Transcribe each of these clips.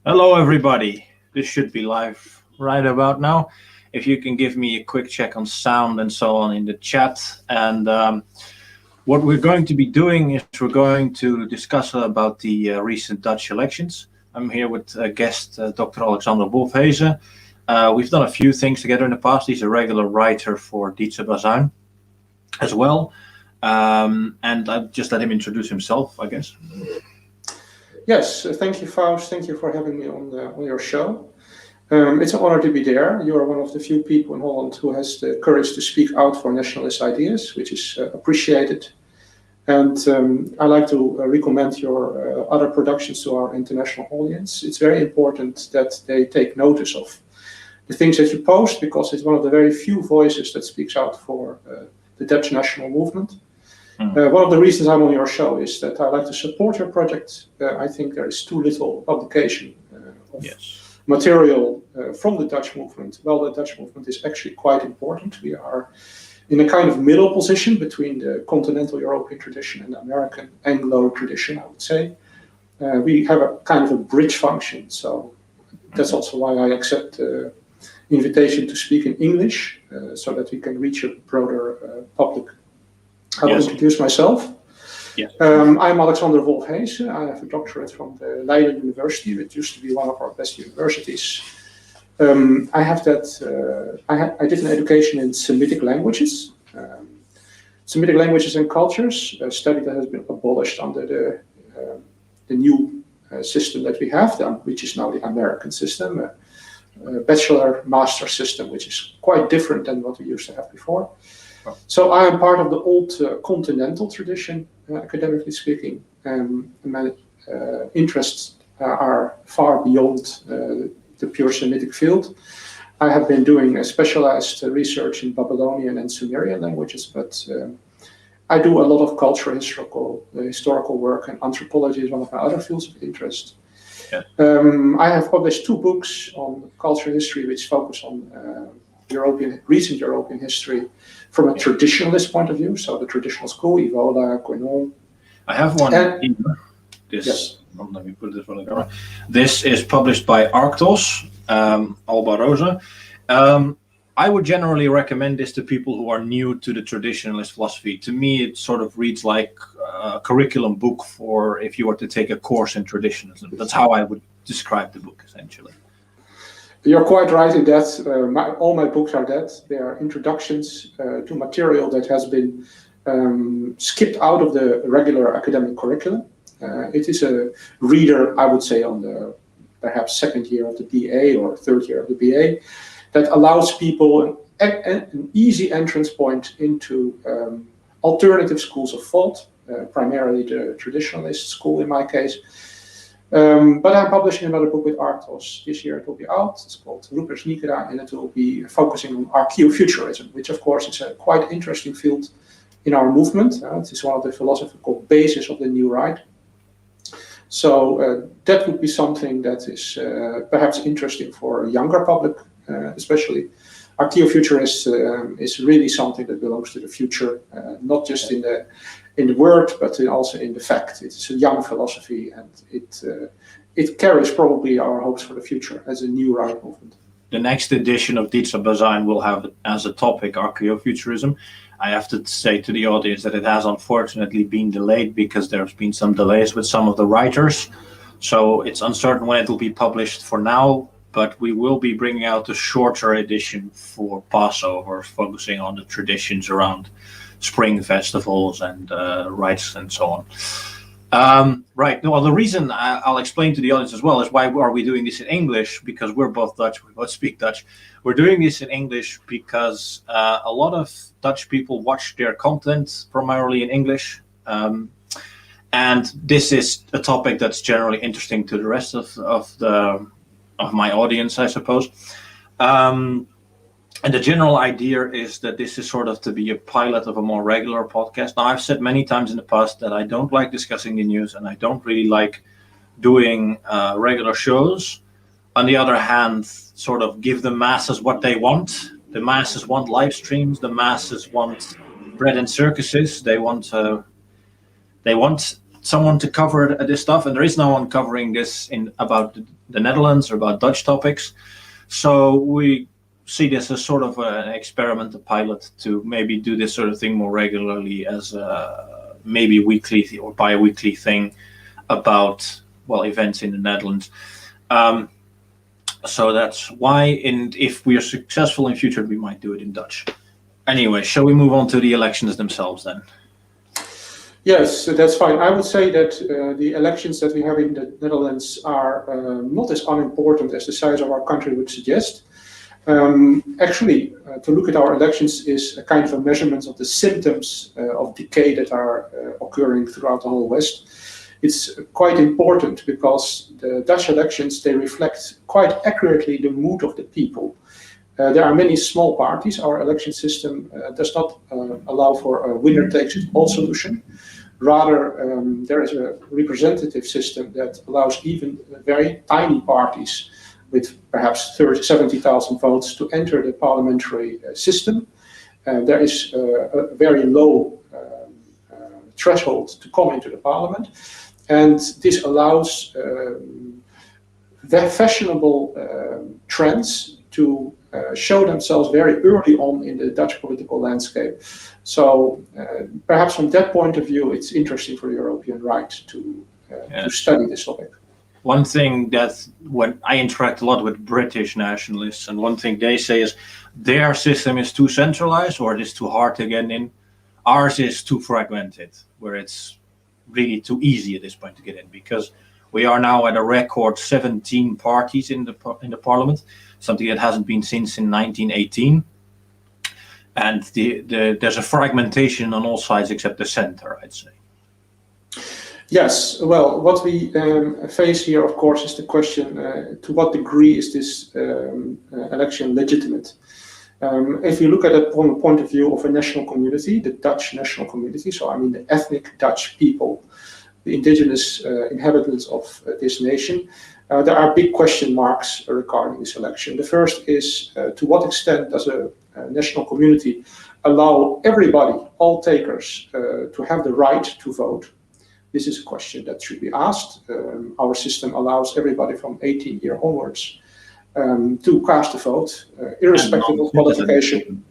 Hello, everybody. This should be live right about now. If you can give me a quick check on sound and so on in the chat. And what we're going to be doing is we're going to discuss about the recent Dutch elections. I'm here with guest Dr. Alexander Wolfheze. We've done a few things together in the past. He's a regular writer for Dietse Bazuin as well. And I'll just let him introduce himself, I guess. Yes, thank you, Faust. Thank you for having me on your show. It's an honor to be there. You are one of the few people in Holland who has the courage to speak out for nationalist ideas, which is appreciated. And I like to recommend your other productions to our international audience. It's very important that they take notice of the things that you post, because it's one of the very few voices that speaks out for the Dutch national movement. One of the reasons I'm on your show is that I like to support your project. I think there is too little publication of material from the Dutch movement. Well, the Dutch movement is actually quite important. We are in a kind of middle position between the continental European tradition and the American Anglo tradition, I would say. We have a kind of a bridge function, so that's also why I accept the invitation to speak in English, so that we can reach a broader public. I will introduce myself. Yes. I'm Alexander Wolfheze. I have a doctorate from the Leiden University, which used to be one of our best universities. I have that. I did an education in Semitic languages, Semitic languages and cultures, a study that has been abolished under the new system that we have, which is now the American system, a bachelor-master system, which is quite different than what we used to have before. So I am part of the old continental tradition, academically speaking. My interests are far beyond the pure Semitic field. I have been doing specialized research in Babylonian and Sumerian languages, but I do a lot of cultural historical work, and anthropology is one of my other fields of interest. Yeah. I have published 2 books on cultural history, which focus on recent European history from a traditionalist point of view, so the traditional school, Evola, Quenon. I have one here. Let me put this one in camera. This is published by Arctos, Alba Rosa. I would generally recommend this to people who are new to the traditionalist philosophy. To me, it sort of reads like a curriculum book for if you were to take a course in traditionalism. That's how I would describe the book, essentially. You're quite right in that. All my books are that. They are introductions to material that has been skipped out of the regular academic curriculum. It is a reader, I would say, on the perhaps second year of the BA or third year of the BA, that allows people an easy entrance point into alternative schools of thought, primarily the traditionalist school in my case. But I'm publishing another book with Arctos. This year it will be out. It's called Rupers Nigra, and it will be focusing on archaeofuturism, which of course is a quite interesting field in our movement. It is one of the philosophical bases of the new right. So that would be something that is perhaps interesting for a younger public, especially. Archaeofuturist is really something that belongs to the future, not just in the word, but also in the fact. It's a young philosophy, and it carries probably our hopes for the future as a new right movement. The next edition of Dietse Bazuin will have as a topic archaeofuturism. I have to say to the audience that it has unfortunately been delayed because there's been some delays with some of the writers. So it's uncertain when it will be published for now, but we will be bringing out a shorter edition for Passover, focusing on the traditions around spring festivals and rites and so on. Right. Well, the reason I'll explain to the audience as well is why are we doing this in English? Because we're both Dutch, we both speak Dutch. We're doing this in English because a lot of Dutch people watch their content primarily in English. And this is a topic that's generally interesting to the rest of my audience, I suppose. And the general idea is that this is sort of to be a pilot of a more regular podcast. Now, I've said many times in the past that I don't like discussing the news, and I don't really like doing regular shows. On the other hand, sort of give the masses what they want. The masses want live streams. The masses want bread and circuses. They want someone to cover this stuff, and there is no one covering this about the Netherlands or about Dutch topics. So we see this as sort of an experiment, a pilot, to maybe do this sort of thing more regularly as a maybe weekly or bi-weekly thing about, well, events in the Netherlands. So that's why, and if we are successful in future, we might do it in Dutch. Anyway, shall we move on to the elections themselves then? Yes, so that's fine. I would say that the elections that we have in the Netherlands are not as unimportant as the size of our country would suggest. Actually, to look at our elections is a kind of a measurement of the symptoms of decay that are occurring throughout the whole West. It's quite important because the Dutch elections, they reflect quite accurately the mood of the people. There are many small parties. Our election system does not allow for a winner-takes-it-all solution. Rather, there is a representative system that allows even very tiny parties with perhaps 70,000 votes to enter the parliamentary system. There is a very low threshold to come into the parliament. And this allows fashionable trends to show themselves very early on in the Dutch political landscape. So perhaps from that point of view, it's interesting for the European right to study this topic. One thing that when I interact a lot with British nationalists, and one thing they say is their system is too centralized or it is too hard to get in. Ours is too fragmented, where it's really too easy at this point to get in, because we are now at a record 17 parties in the parliament, something that hasn't been seen since 1918. And there's a fragmentation on all sides except the center, I'd say. Yes, well, what we face here, of course, is the question, to what degree is this election legitimate? If you look at it from the point of view of a national community, the Dutch national community, so I mean the ethnic Dutch people, the indigenous inhabitants of this nation, there are big question marks regarding this election. The first is, to what extent does a national community allow everybody, all takers, to have the right to vote? This is a question that should be asked. Our system allows everybody from 18 years onwards to cast a vote, irrespective of qualification.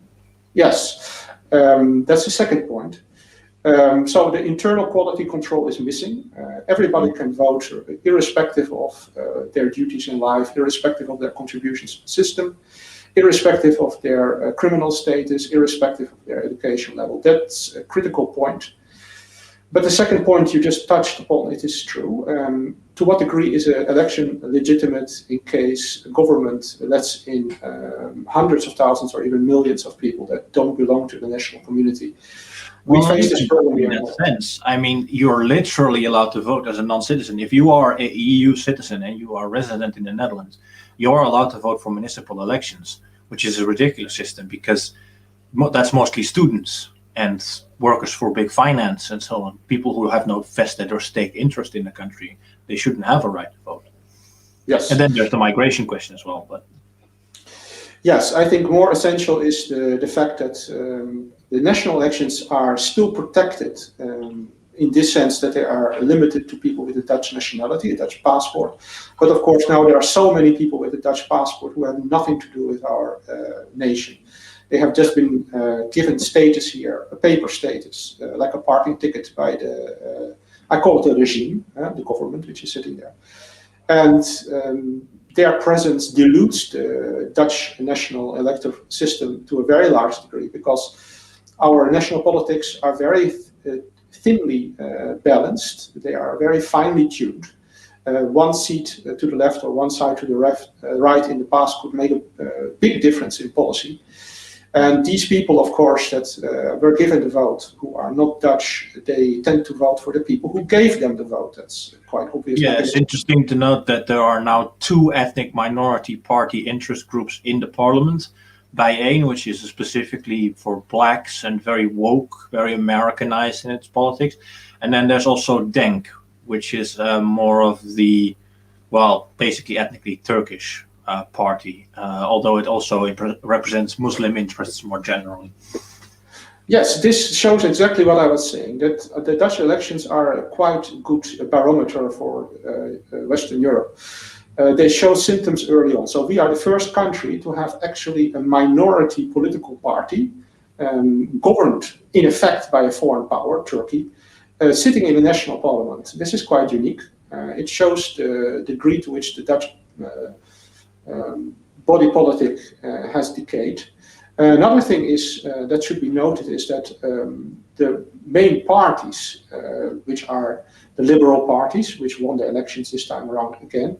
Yes, that's the second point. So the internal quality control is missing. Everybody can vote, irrespective of their duties in life, irrespective of their contributions to the system, irrespective of their criminal status, irrespective of their education level. That's a critical point. But the second point you just touched upon, it is true. To what degree is an election legitimate in case a government lets in hundreds of thousands or even millions of people that don't belong to the national community? We face this problem in that sense. I mean, you're literally allowed to vote as a non-citizen. If you are an EU citizen and you are resident in the Netherlands, you are allowed to vote for municipal elections, which is a ridiculous system because that's mostly students and workers for big finance and so on. People who have no vested or stake interest in the country, they shouldn't have a right to vote. Yes. And then there's the migration question as well. But yes, I think more essential is the fact that the national elections are still protected in this sense that they are limited to people with a Dutch nationality, a Dutch passport. But of course, now there are so many people with a Dutch passport who have nothing to do with our nation. They have just been given status here, a paper status, like a parking ticket by the, I call it the regime, the government which is sitting there. And their presence dilutes the Dutch national electoral system to a very large degree because our national politics are very thinly balanced. They are very finely tuned. One seat to the left or one side to the right in the past could make a big difference in policy. And these people, of course, that were given the vote, who are not Dutch, they tend to vote for the people who gave them the vote. That's quite obvious. Yeah, it's interesting to note that there are now 2 ethnic minority party interest groups in the parliament. Bijeen, which is specifically for blacks and very woke, very Americanized in its politics. And then there's also Denk, which is more of the, well, basically ethnically Turkish party, although it also represents Muslim interests more generally. Yes, this shows exactly what I was saying, that the Dutch elections are a quite good barometer for Western Europe. They show symptoms early on. So we are the first country to have actually a minority political party governed in effect by a foreign power, Turkey, sitting in the national parliament. This is quite unique. It shows the degree to which the Dutch body politic has decayed. Another thing is that should be noted is that the main parties, which are the liberal parties, which won the elections this time around again,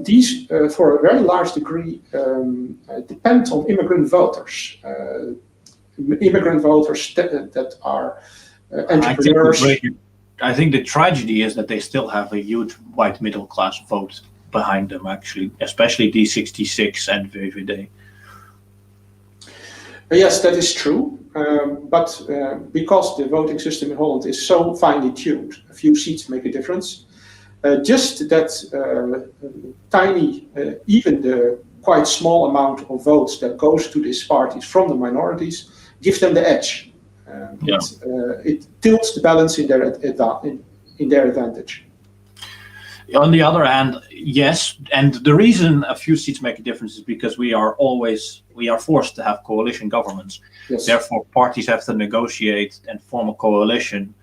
these, for a very large degree, depend on immigrant voters. Immigrant voters that are entrepreneurs. I think the tragedy is that they still have a huge white middle class vote behind them, actually, especially D66 and VVD. Yes, that is true. But because the voting system in Holland is so finely tuned, a few seats make a difference. Just that tiny, even the quite small amount of votes that goes to these parties from the minorities gives them the edge. It tilts the balance in their advantage. On the other hand, yes, and the reason a few seats make a difference is because we are forced to have coalition governments. Yes. Therefore, parties have to negotiate and form a coalition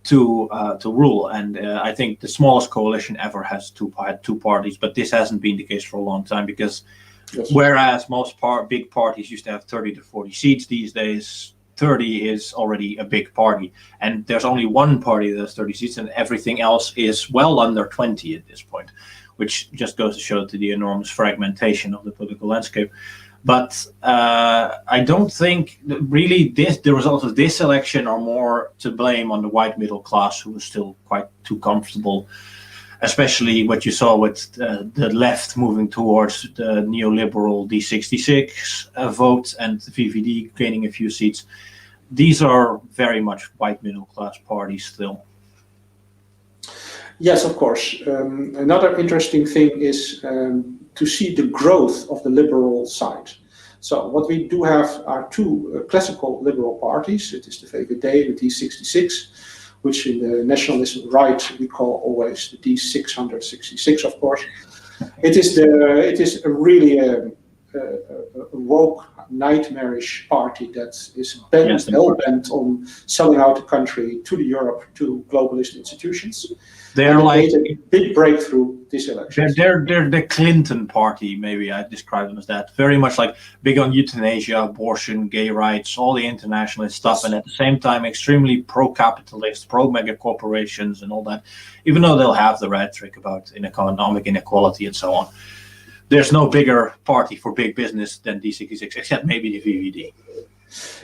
to rule. And I think the smallest coalition ever had two parties, but this hasn't been the case for a long time because whereas most big parties used to have 30 to 40 seats, these days 30 is already a big party, and there's only one party that has 30 seats, and everything else is well under 20 at this point, which just goes to show the enormous fragmentation of the political landscape. But I don't think really the results of this election are more to blame on the white middle class, who was still quite too comfortable, especially what you saw with the left moving towards the neoliberal D66 vote and the VVD gaining a few seats. These are very much white middle class parties still. Yes, of course. Another interesting thing is to see the growth of the liberal side. So what we do have are two classical liberal parties. It is the VVD and the D66, which in the nationalist right we call always the D666, of course. It is a really woke, nightmarish party that is hell-bent on selling out the country to Europe, to globalist institutions. They're like a big breakthrough this election. They're the Clinton party, maybe I describe them as that. Very much like big on euthanasia, abortion, gay rights, all the internationalist stuff, and at the same time extremely pro-capitalist, pro-mega corporations and all that. Even though they'll have the rhetoric about economic inequality and so on. There's no bigger party for big business than D66, except maybe the VVD.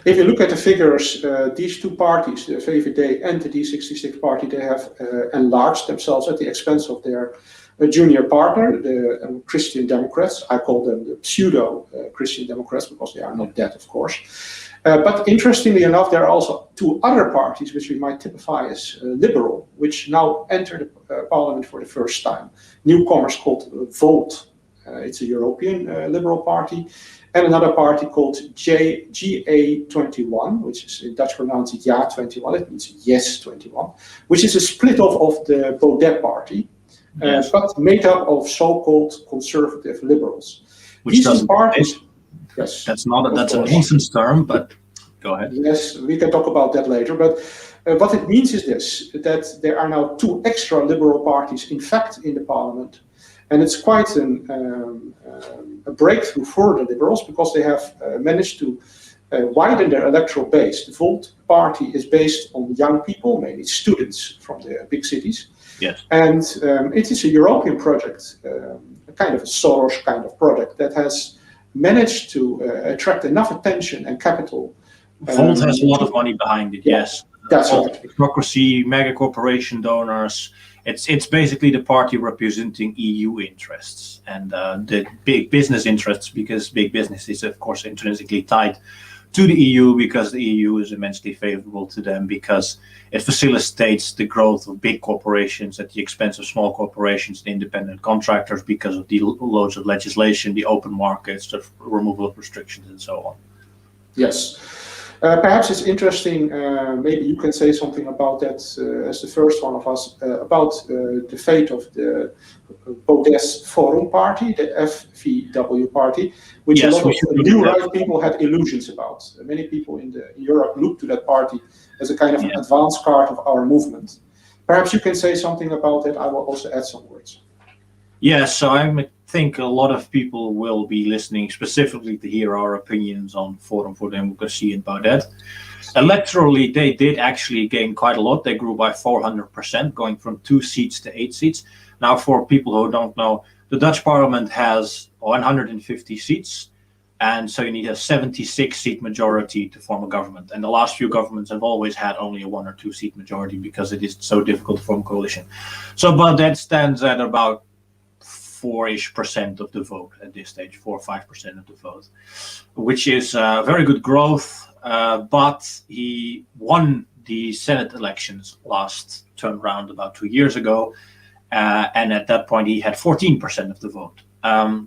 If you look at the figures, these two parties, the VVD and the D66 party, they have enlarged themselves at the expense of their junior partner, the Christian Democrats. I call them the pseudo-Christian Democrats because they are not that, of course. But interestingly enough, there are also two other parties which we might typify as liberal, which now enter the parliament for the first time. Newcomers called Volt. It's a European liberal party, and another party called GA21, which is in Dutch pronounced Ja21, it means Yes 21, which is a split off of the Baudet party, but made up of so-called conservative liberals. Which these parties, yes, that's a nonsense term, but go ahead. Yes, we can talk about that later, but what it means is this, that there are now two extra liberal parties, in fact, in the parliament. And it's quite a breakthrough for the liberals because they have managed to widen their electoral base. The Volt party is based on young people, mainly students from the big cities. Yes. And it is a European project, a kind of a Soros kind of project that has managed to attract enough attention and capital. Volt has a lot of money behind it, yes. That's right. Democracy, mega corporation donors. It's basically the party representing EU interests and the big business interests, because big business is, of course, intrinsically tied to the EU because the EU is immensely favorable to them because it facilitates the growth of big corporations at the expense of small corporations and independent contractors because of the loads of legislation, the open markets, the removal of restrictions, and so on. Yes. Perhaps it's interesting, maybe you can say something about that as the first one of us, about the fate of the Baudet's Forum Party, the FVW Party, which Yes, a lot of new right people had illusions about. Many people in Europe look to that party as a kind of an advance card of our movement. Perhaps you can say something about it. I will also add some words. Yes, so I think a lot of people will be listening specifically to hear our opinions on Forum for Democracy and Baudet. Electorally, they did actually gain quite a lot. They grew by 400%, going from 2 seats to 8 seats. Now, for people who don't know, the Dutch parliament has 150 seats, and so you need a 76-seat majority to form a government. And the last few governments have always had only a 1 or 2 seat majority because it is so difficult to form a coalition. So Baudet stands at about 4-ish% of the vote at this stage, 4 or 5% of the vote, which is very good growth. But he won the Senate elections last turn round about 2 years ago. And at that point, he had 14% of the vote.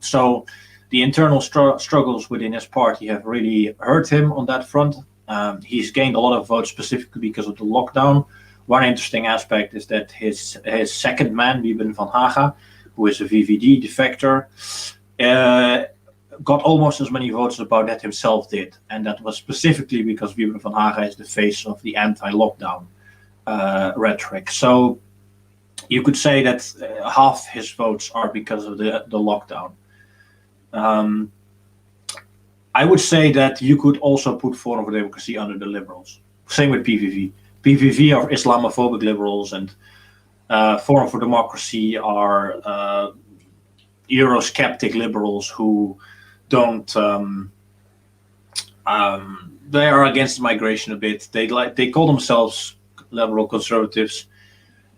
So the internal struggles within his party have really hurt him on that front. He's gained a lot of votes specifically because of the lockdown. One interesting aspect is that his second man, Wieben van Haga, who is a VVD defector, got almost as many votes as Baudet himself did. And that was specifically because Wieben van Haga is the face of the anti-lockdown rhetoric. So you could say that half his votes are because of the lockdown. I would say that you could also put Forum for Democracy under the liberals. Same with PVV. PVV are Islamophobic liberals, and Forum for Democracy are Eurosceptic liberals who don't. They are against migration a bit. They call themselves liberal conservatives.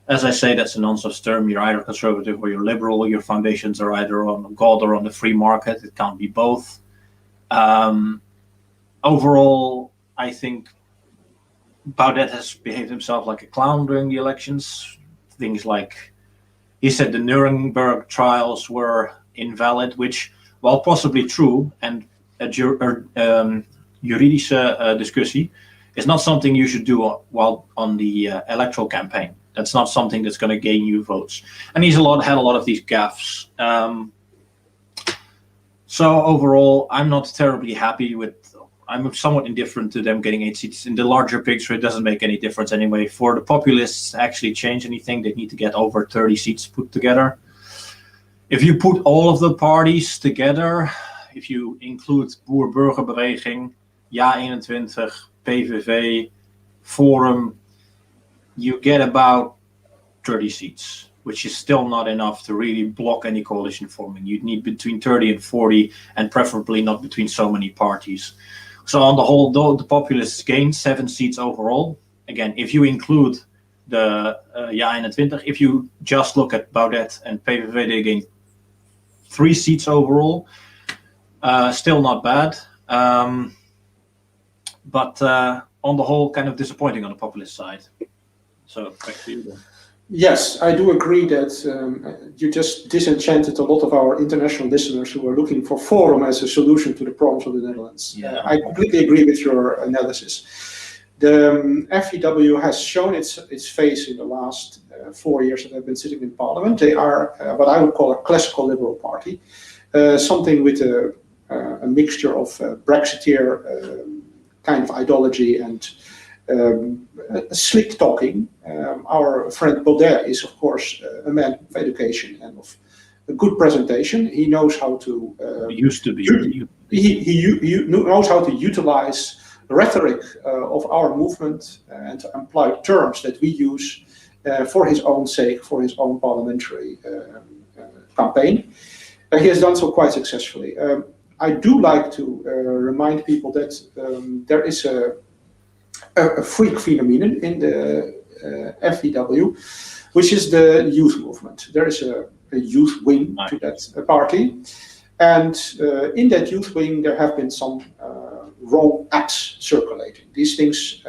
As I say, that's a nonsense term. You're either conservative or you're liberal. Your foundations are either on God or on the free market. It can't be both. Overall, I think Baudet has behaved himself like a clown during the elections. Things like he said the Nuremberg trials were invalid, which, while possibly true and a juridische discussie, is not something you should do while on the electoral campaign. That's not something that's going to gain you votes. And he's had a lot of these gaffes. So overall, I'm not terribly happy with. I'm somewhat indifferent to them getting 8 seats. In the larger picture, it doesn't make any difference anyway. For the populists to actually change anything, they need to get over 30 seats put together. If you put all of the parties together, if you include Boer-Burgerbeweging, Ja21, PVV, Forum, you get about 30 seats, which is still not enough to really block any coalition forming. You'd need between 30 and 40, and preferably not between so many parties. So on the whole, though, the populists gained 7 seats overall. Again, if you include the Ja21, if you just look at Baudet and PVV, they gained 3 seats overall. Still not bad. But on the whole, kind of disappointing on the populist side. So back to you then. Yes, I do agree that you just disenchanted a lot of our international listeners who are looking for Forum as a solution to the problems of the Netherlands. Yeah. I completely agree with your analysis. The FVW has shown its face in the last 4 years that I've been sitting in Parliament. They are what I would call a classical liberal party, something with a mixture of Brexiteer kind of ideology and slick talking. Our friend Baudet is, of course, a man of education and of a good presentation. He knows how to. Used to be. He knows how to utilize the rhetoric of our movement and to employ terms that we use for his own sake, for his own parliamentary campaign. He has done so quite successfully. I do like to remind people that there is a freak phenomenon in the FVW, which is the youth movement. There is a youth wing to that party, and in that youth wing there have been some wrong apps circulating. These things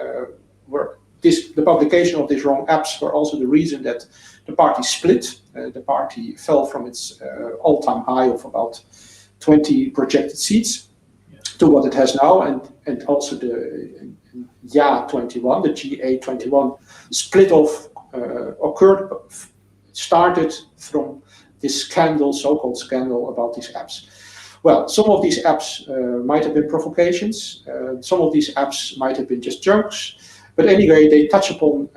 the publication of these wrong apps were also the reason that the party split. The party fell from its all-time high of about 20 projected seats to what it has now, and also GA21, the GA21 split off started from this scandal, so-called scandal about these apps. Well, some of these apps might have been provocations, some of these apps might have been just jokes, but anyway, they touch upon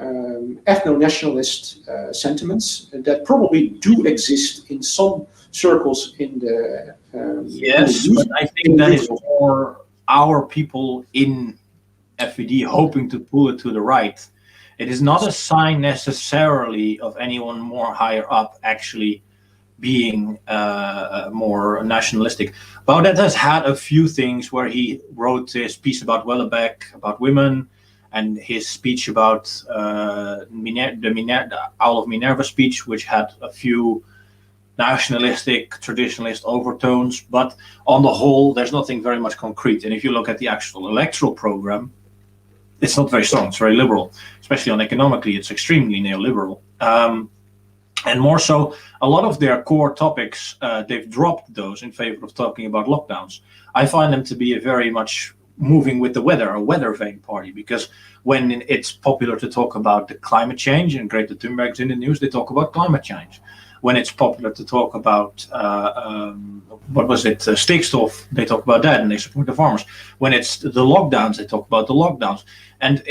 ethno-nationalist sentiments that probably do exist in some circles in the yes, but I think that is more our people in FVD hoping to pull it to the right. It is not a sign necessarily of anyone more higher up actually being more nationalistic. Baudet has had a few things where he wrote his piece about Wellebeck, about women, and his speech about the Owl of Minerva speech, which had a few nationalistic, traditionalist overtones, but on the whole, there's nothing very much concrete. And if you look at the actual electoral program, it's not very strong, it's very liberal, especially on economically, it's extremely neoliberal. And more so, a lot of their core topics, they've dropped those in favor of talking about lockdowns. I find them to be a very much moving with the weather, a weather vane party, because when it's popular to talk about the climate change, and Greta Thunberg's in the news, they talk about climate change. When it's popular to talk about, stikstof, they talk about that and they support the farmers. When it's the lockdowns, they talk about the lockdowns. And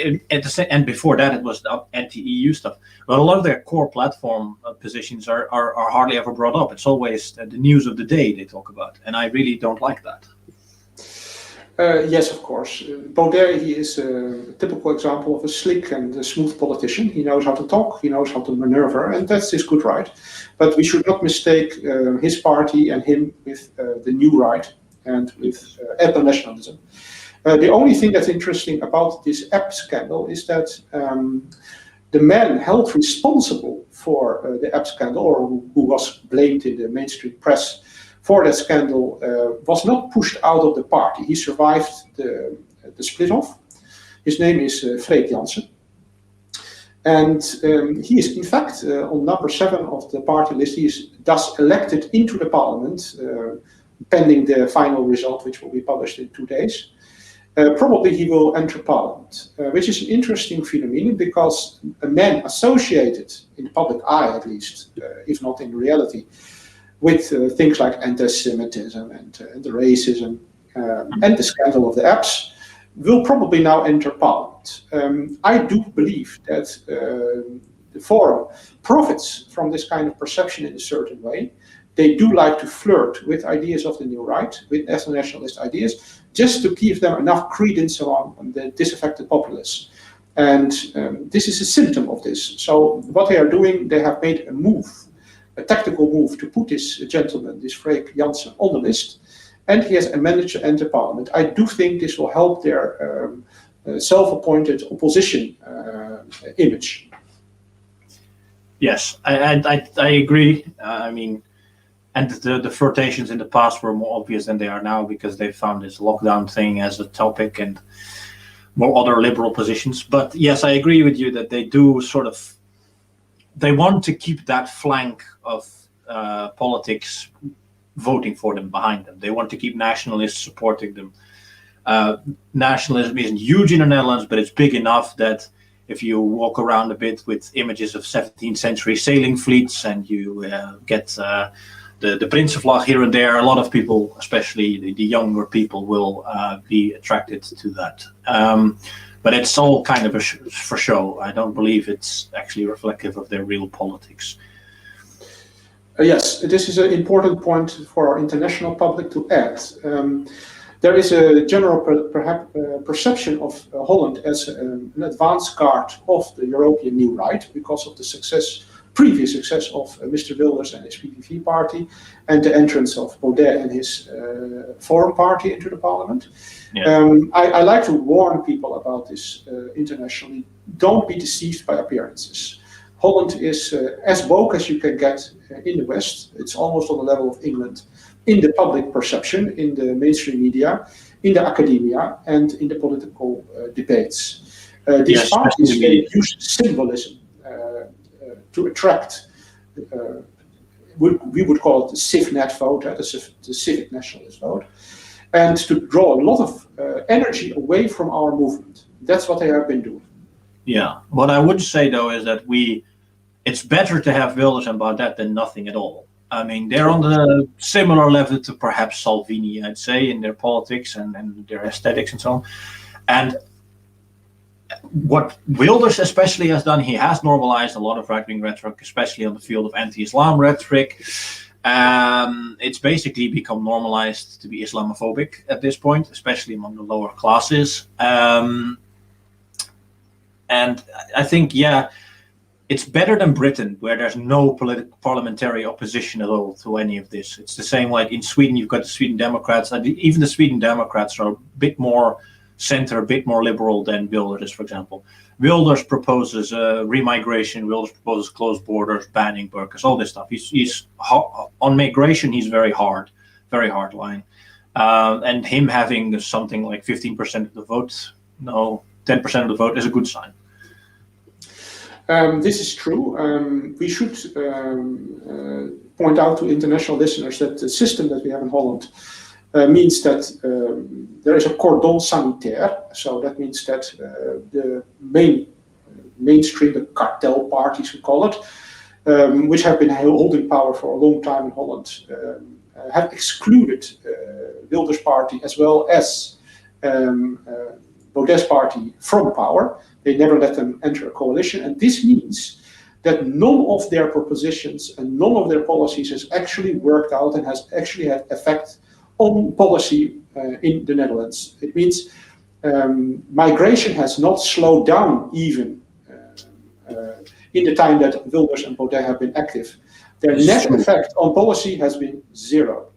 before that, it was the anti-EU stuff. But a lot of their core platform positions are hardly ever brought up. It's always the news of the day they talk about. And I really don't like that. Yes, of course. Baudet, he is a typical example of a slick and a smooth politician. He knows how to talk, he knows how to maneuver, and that's his good right. But we should not mistake his party and him with the new right and with ethno-nationalism. The only thing that's interesting about this app scandal is that the man held responsible for the app scandal, or who was blamed in the mainstream press for that scandal, was not pushed out of the party. He survived the split off. His name is Freek Jansen. And he is in fact on number 7 of the party list. He is thus elected into the parliament, pending the final result, which will be published in 2 days. Probably he will enter parliament, which is an interesting phenomenon, because a man associated, in the public eye at least, if not in reality, with things like anti-Semitism and the racism and the scandal of the apps, will probably now enter parliament. I do believe that the Forum profits from this kind of perception in a certain way. They do like to flirt with ideas of the new right, with ethno-nationalist ideas, just to give them enough credence among the disaffected populace. And this is a symptom of this. So what they are doing, they have made a move, a tactical move, to put this gentleman, this Freek Jansen, on the list, and he has managed to enter parliament. I do think this will help their self-appointed opposition image. Yes, I agree. I mean, and the flirtations in the past were more obvious than they are now, because they found this lockdown thing as a topic and more other liberal positions. But yes, I agree with you that they do they want to keep that flank of politics voting for them behind them. They want to keep nationalists supporting them. Nationalism isn't huge in the Netherlands, but it's big enough that if you walk around a bit with images of 17th century sailing fleets and you get the Prinsenvlag here and there, a lot of people, especially the younger people, will be attracted to that. But it's all kind of for show. I don't believe it's actually reflective of their real politics. Yes, this is an important point for our international public to add. There is a general perception of Holland as an advance guard of the European new right, because of the previous success of Mr. Wilders and his PVV party, and the entrance of Baudet and his Forum party into the parliament. Yeah. I like to warn people about this internationally. Don't be deceived by appearances. Holland is as woke as you can get in the West. It's almost on the level of England in the public perception, in the mainstream media, in the academia, and in the political debates. These parties use symbolism to attract, we would call it the CivNet vote, the civic nationalist vote, and to draw a lot of energy away from our movement. That's what they have been doing. Yeah. What I would say though is that it's better to have Wilders and Baudet than nothing at all. I mean, they're on the similar level to perhaps Salvini, I'd say, in their politics and their aesthetics and so on. And what Wilders especially has done, he has normalized a lot of right-wing rhetoric, especially on the field of anti-Islam rhetoric. It's basically become normalized to be Islamophobic at this point, especially among the lower classes. And I think, yeah, it's better than Britain, where there's no parliamentary opposition at all to any of this. It's the same like in Sweden, you've got the Sweden Democrats. Even the Sweden Democrats are a bit more center, a bit more liberal than Wilders, for example. Wilders proposes remigration. Wilders proposes closed borders, banning burqas, all this stuff. He's on migration. He's very hard line. And him having something like 15% of the vote, 10% of the vote is a good sign. This is true. We should point out to international listeners that the system that we have in Holland means that there is a cordon sanitaire. So that means that the mainstream, the cartel parties, we call it, which have been holding power for a long time in Holland, have excluded Wilders' party as well as Baudet's party from power. They never let them enter a coalition, and this means that none of their propositions and none of their policies has actually worked out and has actually had effect on policy in the Netherlands. It means migration has not slowed down even in the time that Wilders and Baudet have been active. Their net effect on policy has been zero.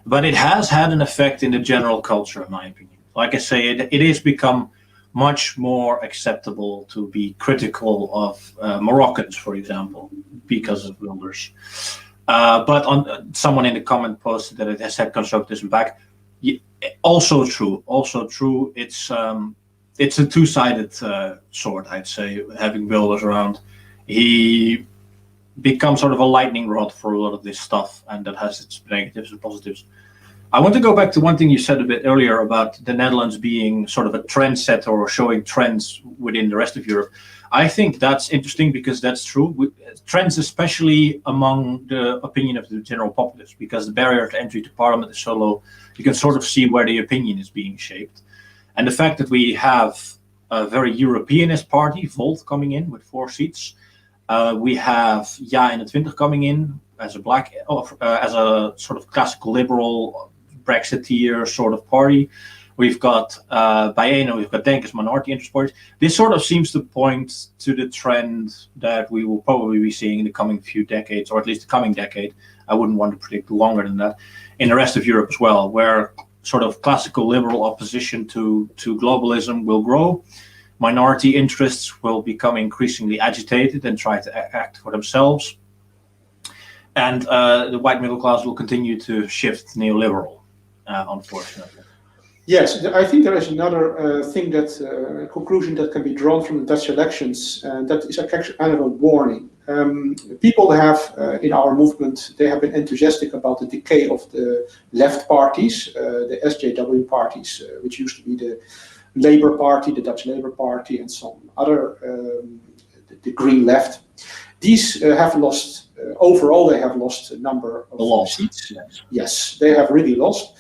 But it has had an effect in the general culture, in my opinion. Like I say, it has become much more acceptable to be critical of Moroccans, for example, because of Wilders. But someone in the comment posted that it has had conservatism back. Also true. It's a two-sided sword, I'd say, having Wilders around. He becomes sort of a lightning rod for a lot of this stuff, and that has its negatives and positives. I want to go back to one thing you said a bit earlier about the Netherlands being sort of a trendsetter or showing trends within the rest of Europe. I think that's interesting because that's true. Trends, especially among the opinion of the general populace, because the barrier to entry to parliament is so low, you can sort of see where the opinion is being shaped. And the fact that we have a very Europeanist party, Volt, coming in with 4 seats. We have Ja 21 coming in as a sort of classical liberal Brexiteer sort of party. We've got Bijeen, we've got Denk as minority interest parties. This sort of seems to point to the trend that we will probably be seeing in the coming few decades, or at least the coming decade. I wouldn't want to predict longer than that, in the rest of Europe as well, where sort of classical liberal opposition to globalism will grow. Minority interests will become increasingly agitated and try to act for themselves. And the white middle class will continue to shift neoliberal. Unfortunately. Yes, I think there is another thing conclusion that can be drawn from the Dutch elections, and that is actually kind of a warning. People have, in our movement, they have been enthusiastic about the decay of the left parties, the SJW parties, which used to be the Labour Party, the Dutch Labour Party, and some other, the Green Left. These have lost, overall, they have lost a number of seats. Yes, they have really lost.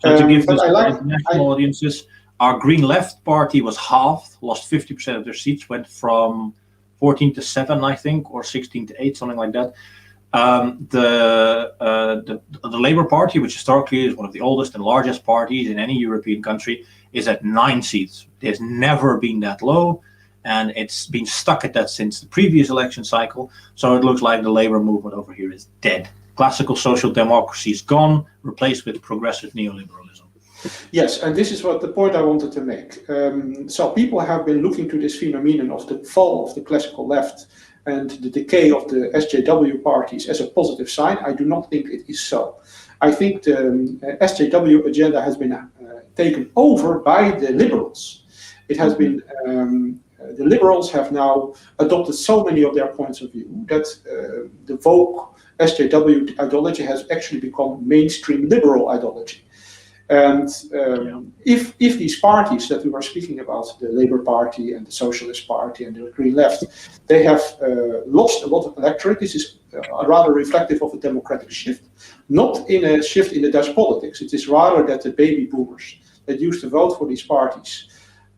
So to give this international audiences, our Green Left Party was halved, lost 50% of their seats, went from 14 to 7, I think, or 16 to 8, something like that. The Labour Party, which historically is one of the oldest and largest parties in any European country, is at 9 seats. There's never been that low, and it's been stuck at that since the previous election cycle. So it looks like the Labour movement over here is dead. Classical social democracy is gone, replaced with progressive neoliberalism. Yes, and this is what the point I wanted to make. So people have been looking to this phenomenon of the fall of the classical left and the decay of the SJW parties as a positive sign. I do not think it is so. I think the SJW agenda has been taken over by the liberals. It has been, the liberals have now adopted so many of their points of view that the woke SJW ideology has actually become mainstream liberal ideology. And if these parties that we were speaking about, the Labour Party and the Socialist Party and the Green Left, they have lost a lot of electorate. This is rather reflective of a democratic shift, not in a shift in the Dutch politics. It is rather that the baby boomers that used to vote for these parties,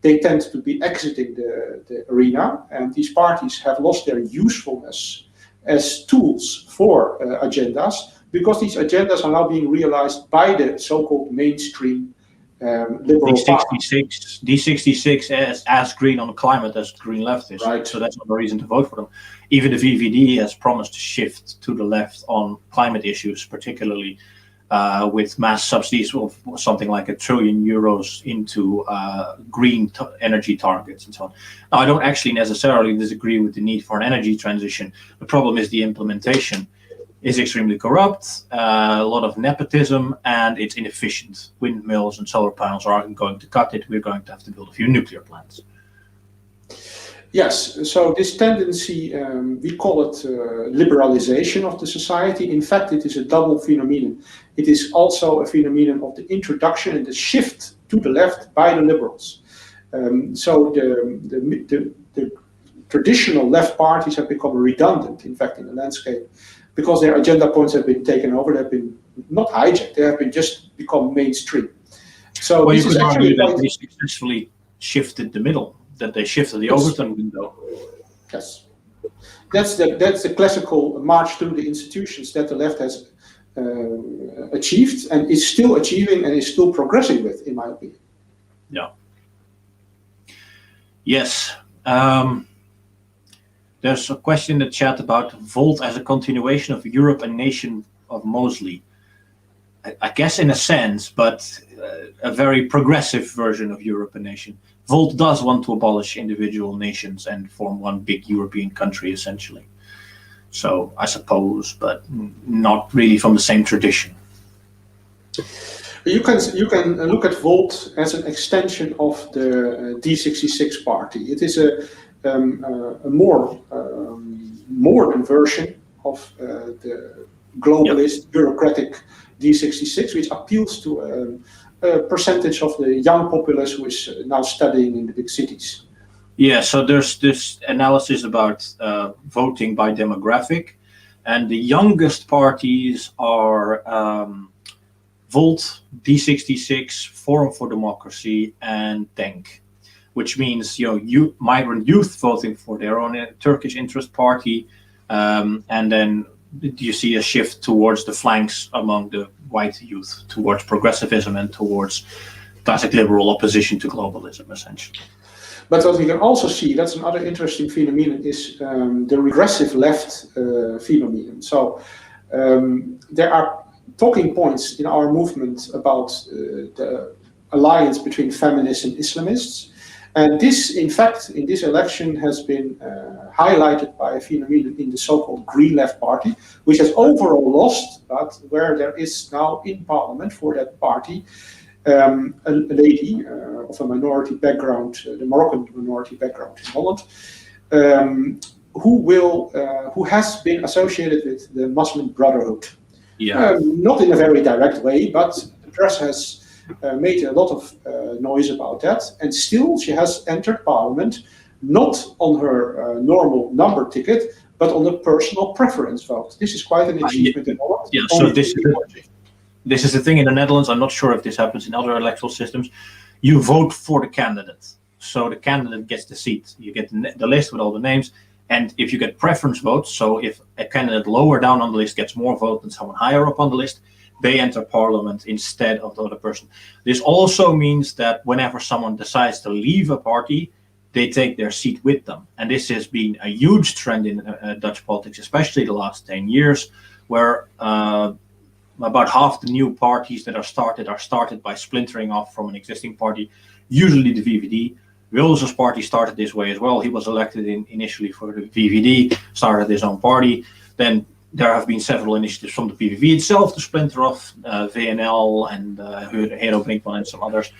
they tend to be exiting the arena, and these parties have lost their usefulness as tools for agendas, because these agendas are now being realized by the so-called mainstream liberal D66, D66 as green on climate as Green Left is. Right. So that's not a reason to vote for them. Even the VVD has promised to shift to the left on climate issues, particularly with mass subsidies of something like €1 trillion into green energy targets and so on. Now, I don't actually necessarily disagree with the need for an energy transition. The problem is the implementation is extremely corrupt, a lot of nepotism, and it's inefficient. Windmills and solar panels aren't going to cut it. We're going to have to build a few nuclear plants. Yes, so this tendency, we call it liberalization of the society. In fact, it is a double phenomenon. It is also a phenomenon of the introduction and the shift to the left by the liberals. So the traditional left parties have become redundant, in fact, in the landscape, because their agenda points have been taken over. They have been not hijacked, they have been just become mainstream. So well, this you is could actually argue that they successfully shifted the middle, that they shifted the Overton window. Yes, that's the classical march through the institutions that the left has achieved and is still achieving and is still progressing with, in my opinion. Yeah. Yes. There's a question in the chat about Volt as a continuation of Europe and Nation of Mosley. I guess in a sense, but a very progressive version of Europe and Nation. Volt does want to abolish individual nations and form one big European country, essentially. So I suppose, but not really from the same tradition. You can look at Volt as an extension of the D66 party. It is a more modern version of the globalist, bureaucratic D66, which appeals to a percentage of the young populace who is now studying in the big cities. Yeah, so there's this analysis about voting by demographic, and the youngest parties are Volt, D66, Forum for Democracy, and DENK, which means migrant youth voting for their own Turkish interest party, and then you see a shift towards the flanks among the white youth, towards progressivism and towards classic liberal opposition to globalism, essentially. But what we can also see, that's another interesting phenomenon, is the regressive left phenomenon. So there are talking points in our movement about the alliance between feminists and Islamists. And this, in fact, in this election has been highlighted by a phenomenon in the so-called Green Left Party, which has overall lost, but where there is now in parliament for that party a lady of a minority background, the Moroccan minority background in Holland, who has been associated with the Muslim Brotherhood. Yeah. Not in a very direct way, but the press has made a lot of noise about that, and still she has entered parliament not on her normal number ticket, but on a personal preference vote. This is quite an achievement in Holland. Yeah, so this is the thing in the Netherlands. I'm not sure if this happens in other electoral systems. You vote for the candidate, so the candidate gets the seat. You get the list with all the names, and if you get preference votes, so if a candidate lower down on the list gets more votes than someone higher up on the list, they enter parliament instead of the other person. This also means that whenever someone decides to leave a party, they take their seat with them. And this has been a huge trend in Dutch politics, especially the last 10 years, where about half the new parties that are started by splintering off from an existing party, usually the VVD. Wilde's party started this way as well. He was elected initially for the VVD, started his own party. Then there have been several initiatives from the PVV itself to splinter off, VNL and Hero Brinkman and some others.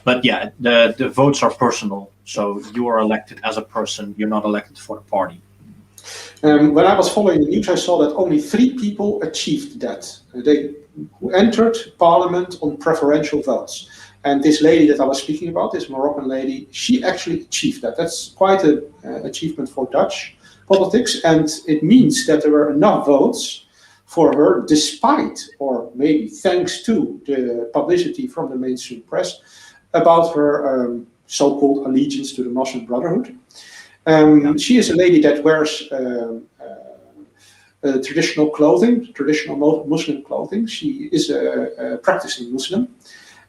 But yeah, the votes are personal. So you are elected as a person. You're not elected for the party. When I was following the news, I saw that only 3 people achieved that. They who entered parliament on preferential votes. And this lady that I was speaking about, this Moroccan lady, she actually achieved that. That's quite an achievement for Dutch politics. And it means that there were enough votes for her, despite, or maybe thanks to, the publicity from the mainstream press about her so-called allegiance to the Muslim Brotherhood. She is a lady that wears traditional clothing, traditional Muslim clothing. She is a practicing Muslim.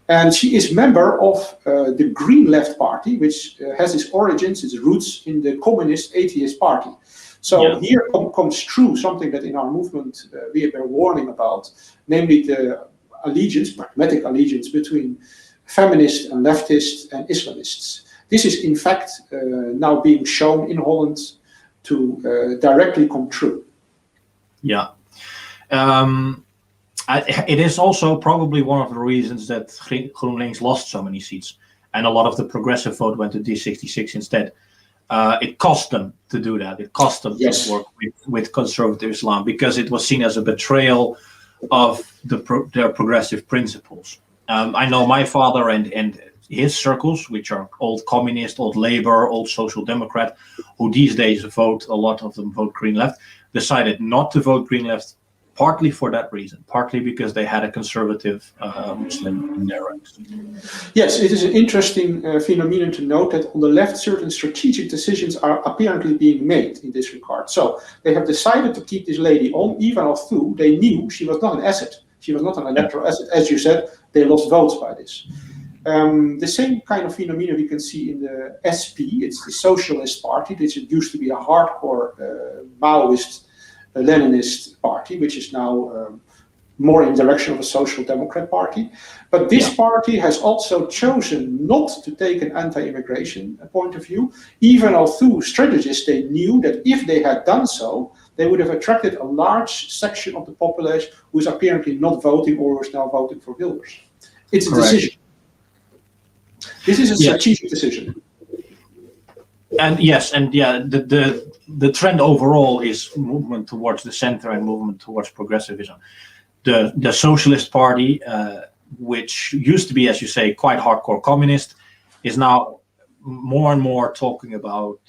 And she is member of the Green Left Party, which has its origins, its roots in the communist atheist party. So here comes true something that in our movement we have been warning about, namely the allegiance, pragmatic allegiance between feminists and leftists and Islamists. This is in fact now being shown in Holland to directly come true. Yeah. It is also probably one of the reasons that GroenLinks lost so many seats, and a lot of the progressive vote went to D66 instead. It cost them to do that. It cost them to work with conservative Islam, because it was seen as a betrayal of their progressive principles. I know my father and his circles, which are old communist, old labor, old social democrat, who these days vote, a lot of them vote green left, decided not to vote green left, partly for that reason, partly because they had a conservative Muslim in their ranks. Yes, it is an interesting phenomenon to note that on the left, certain strategic decisions are apparently being made in this regard. So they have decided to keep this lady on, even although they knew she was not an asset. She was not an electoral asset. As you said, they lost votes by this. The same kind of phenomenon we can see in the SP. It's the Socialist Party. This used to be a hardcore Maoist, Leninist party, which is now more in direction of a social democrat party. But this party has also chosen not to take an anti-immigration point of view, even although strategists, they knew that if they had done so, they would have attracted a large section of the population who is apparently not voting or is now voting for Wilders. It's a decision. This is a strategic decision. And the trend overall is movement towards the center and movement towards progressivism. The Socialist Party, which used to be, as you say, quite hardcore communist, is now more and more talking about,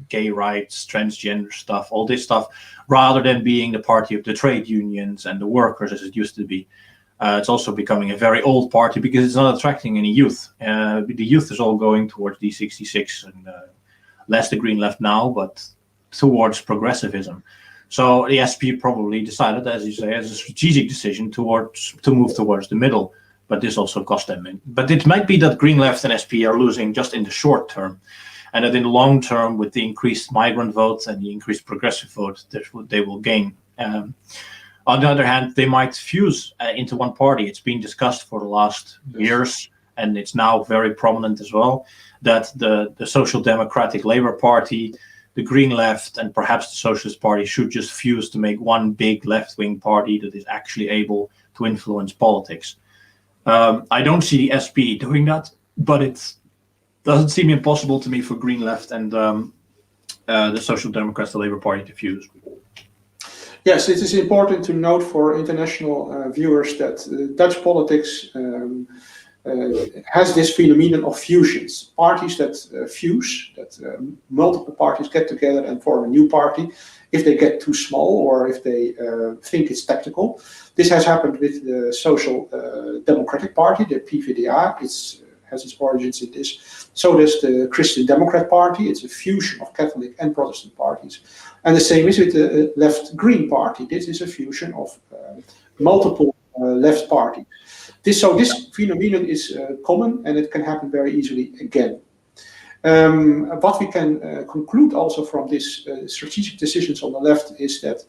gay rights, transgender stuff, all this stuff, rather than being the party of the trade unions and the workers as it used to be. It's also becoming a very old party because it's not attracting any youth. The youth is all going towards D66 and less the Green Left now, but towards progressivism. So the SP probably decided, as you say, as a strategic decision to move towards the middle. But this also cost them. But it might be that Green Left and SP are losing just in the short term, and that in the long term, with the increased migrant vote and the increased progressive vote, they will gain. On the other hand, they might fuse into one party. It's been discussed for the last years, and it's now very prominent as well, that the Social Democratic Labour Party, the Green Left, and perhaps the Socialist Party should just fuse to make one big left-wing party that is actually able to influence politics. I don't see the SP doing that, but it doesn't seem impossible to me for Green Left and the Social Democrats, the Labour Party, to fuse. Yes, it is important to note for international viewers that Dutch politics has this phenomenon of fusions. Parties that fuse, that multiple parties get together and form a new party, if they get too small or if they think it's tactical. This has happened with the Social Democratic Party, the PvdA. Has its origins in this. So does the Christian Democrat Party. It's a fusion of Catholic and Protestant parties. And the same is with the Left Green Party. This is a fusion of multiple left parties. This phenomenon is common, and it can happen very easily again. What we can conclude also from these strategic decisions on the left is that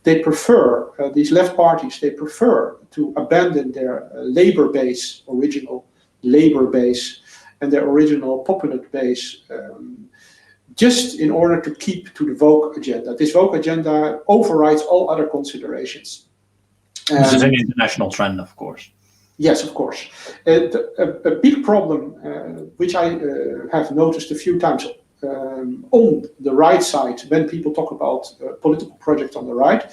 they prefer, these left parties, they prefer to abandon their labor base, original labor base, and their original populist base, just in order to keep to the woke agenda. This woke agenda overrides all other considerations. This is an international trend, of course. Yes, of course. A big problem, which I have noticed a few times on the right side, when people talk about political project on the right,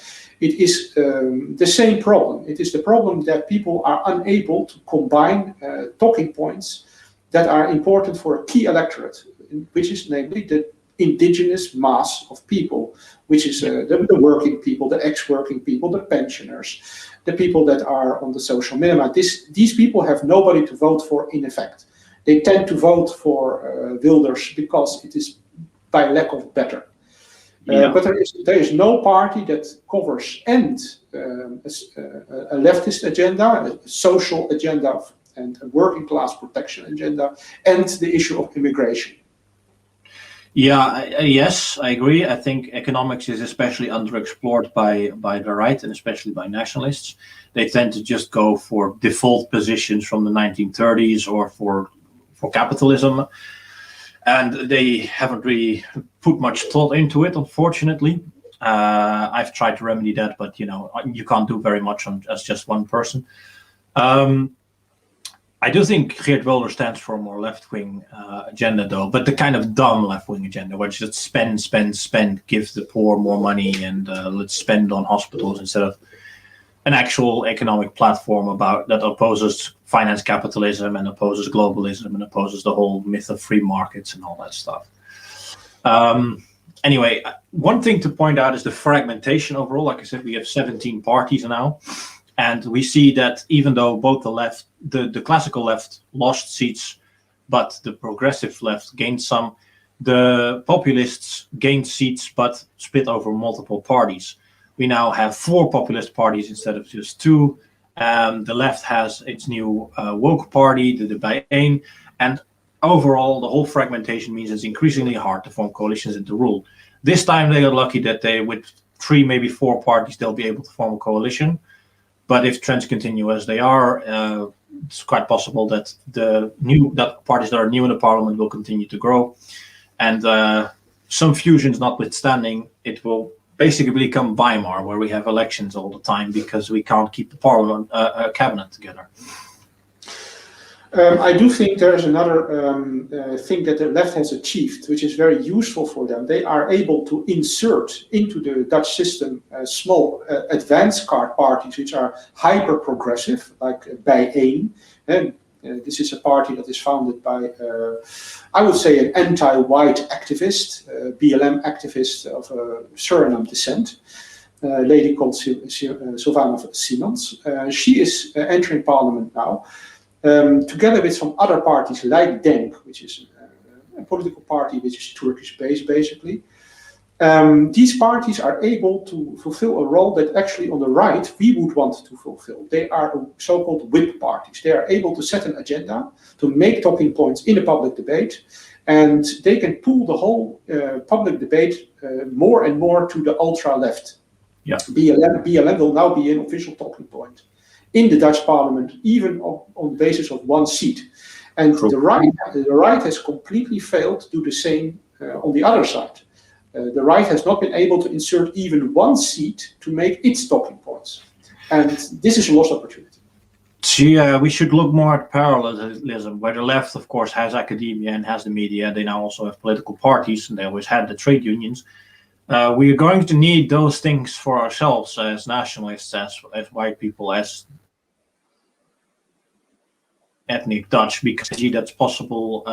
it is the same problem. It is the problem that people are unable to combine talking points that are important for a key electorate, which is namely the indigenous mass of people, which is the working people, the ex-working people, the pensioners, the people that are on the social minima. These people have nobody to vote for in effect. They tend to vote for Wilders because it is by lack of better. But there is no party that covers a leftist agenda, a social agenda, and a working class protection agenda, and the issue of immigration. Yes, I agree. I think economics is especially underexplored by the right and especially by nationalists. They tend to just go for default positions from the 1930s or for capitalism, and they haven't really put much thought into it, unfortunately. I've tried to remedy that, but you can't do very much as just one person. I do think Geert Wilders stands for a more left-wing agenda, though, but the kind of dumb left-wing agenda, where it's just spend, give the poor more money, and let's spend on hospitals instead of an actual economic platform that opposes finance capitalism and opposes globalism and opposes the whole myth of free markets and all that stuff. Anyway, one thing to point out is the fragmentation overall. Like I said, we have 17 parties now. And we see that even though both the classical left lost seats, but the progressive left gained some, the populists gained seats, but split over multiple parties. We now have 4 populist parties instead of just 2. The left has its new woke party, the Bijeen, and overall the whole fragmentation means it's increasingly hard to form coalitions and to rule. This time they got lucky that with 3, maybe 4 parties, they'll be able to form a coalition. But if trends continue as they are, it's quite possible that that parties that are new in the parliament will continue to grow. And some fusions notwithstanding, it will basically become Weimar, where we have elections all the time because we can't keep the parliament, cabinet together. I do think there is another thing that the left has achieved, which is very useful for them. They are able to insert into the Dutch system small advanced card parties, which are hyper-progressive, like Bijeen. And this is a party that is founded by, I would say, an anti-white activist, BLM activist of Suriname descent, a lady called Sylvana Simons. She is entering parliament now. Together with some other parties like DENK, which is a political party which is Turkish-based, basically. These parties are able to fulfill a role that actually on the right we would want to fulfill. They are so-called whip parties. They are able to set an agenda, to make talking points in the public debate, and they can pull the whole public debate more and more to the ultra-left. Yeah. BLM will now be an official talking point in the Dutch parliament, even on the basis of 1 seat. And the right has completely failed to do the same on the other side. The right has not been able to insert even 1 seat to make its talking points. And this is a lost opportunity. We should look more at parallelism, where the left, of course, has academia and has the media. They now also have political parties, and they always had the trade unions. We are going to need those things for ourselves as nationalists, as white people, as ethnic Dutch, because that's possible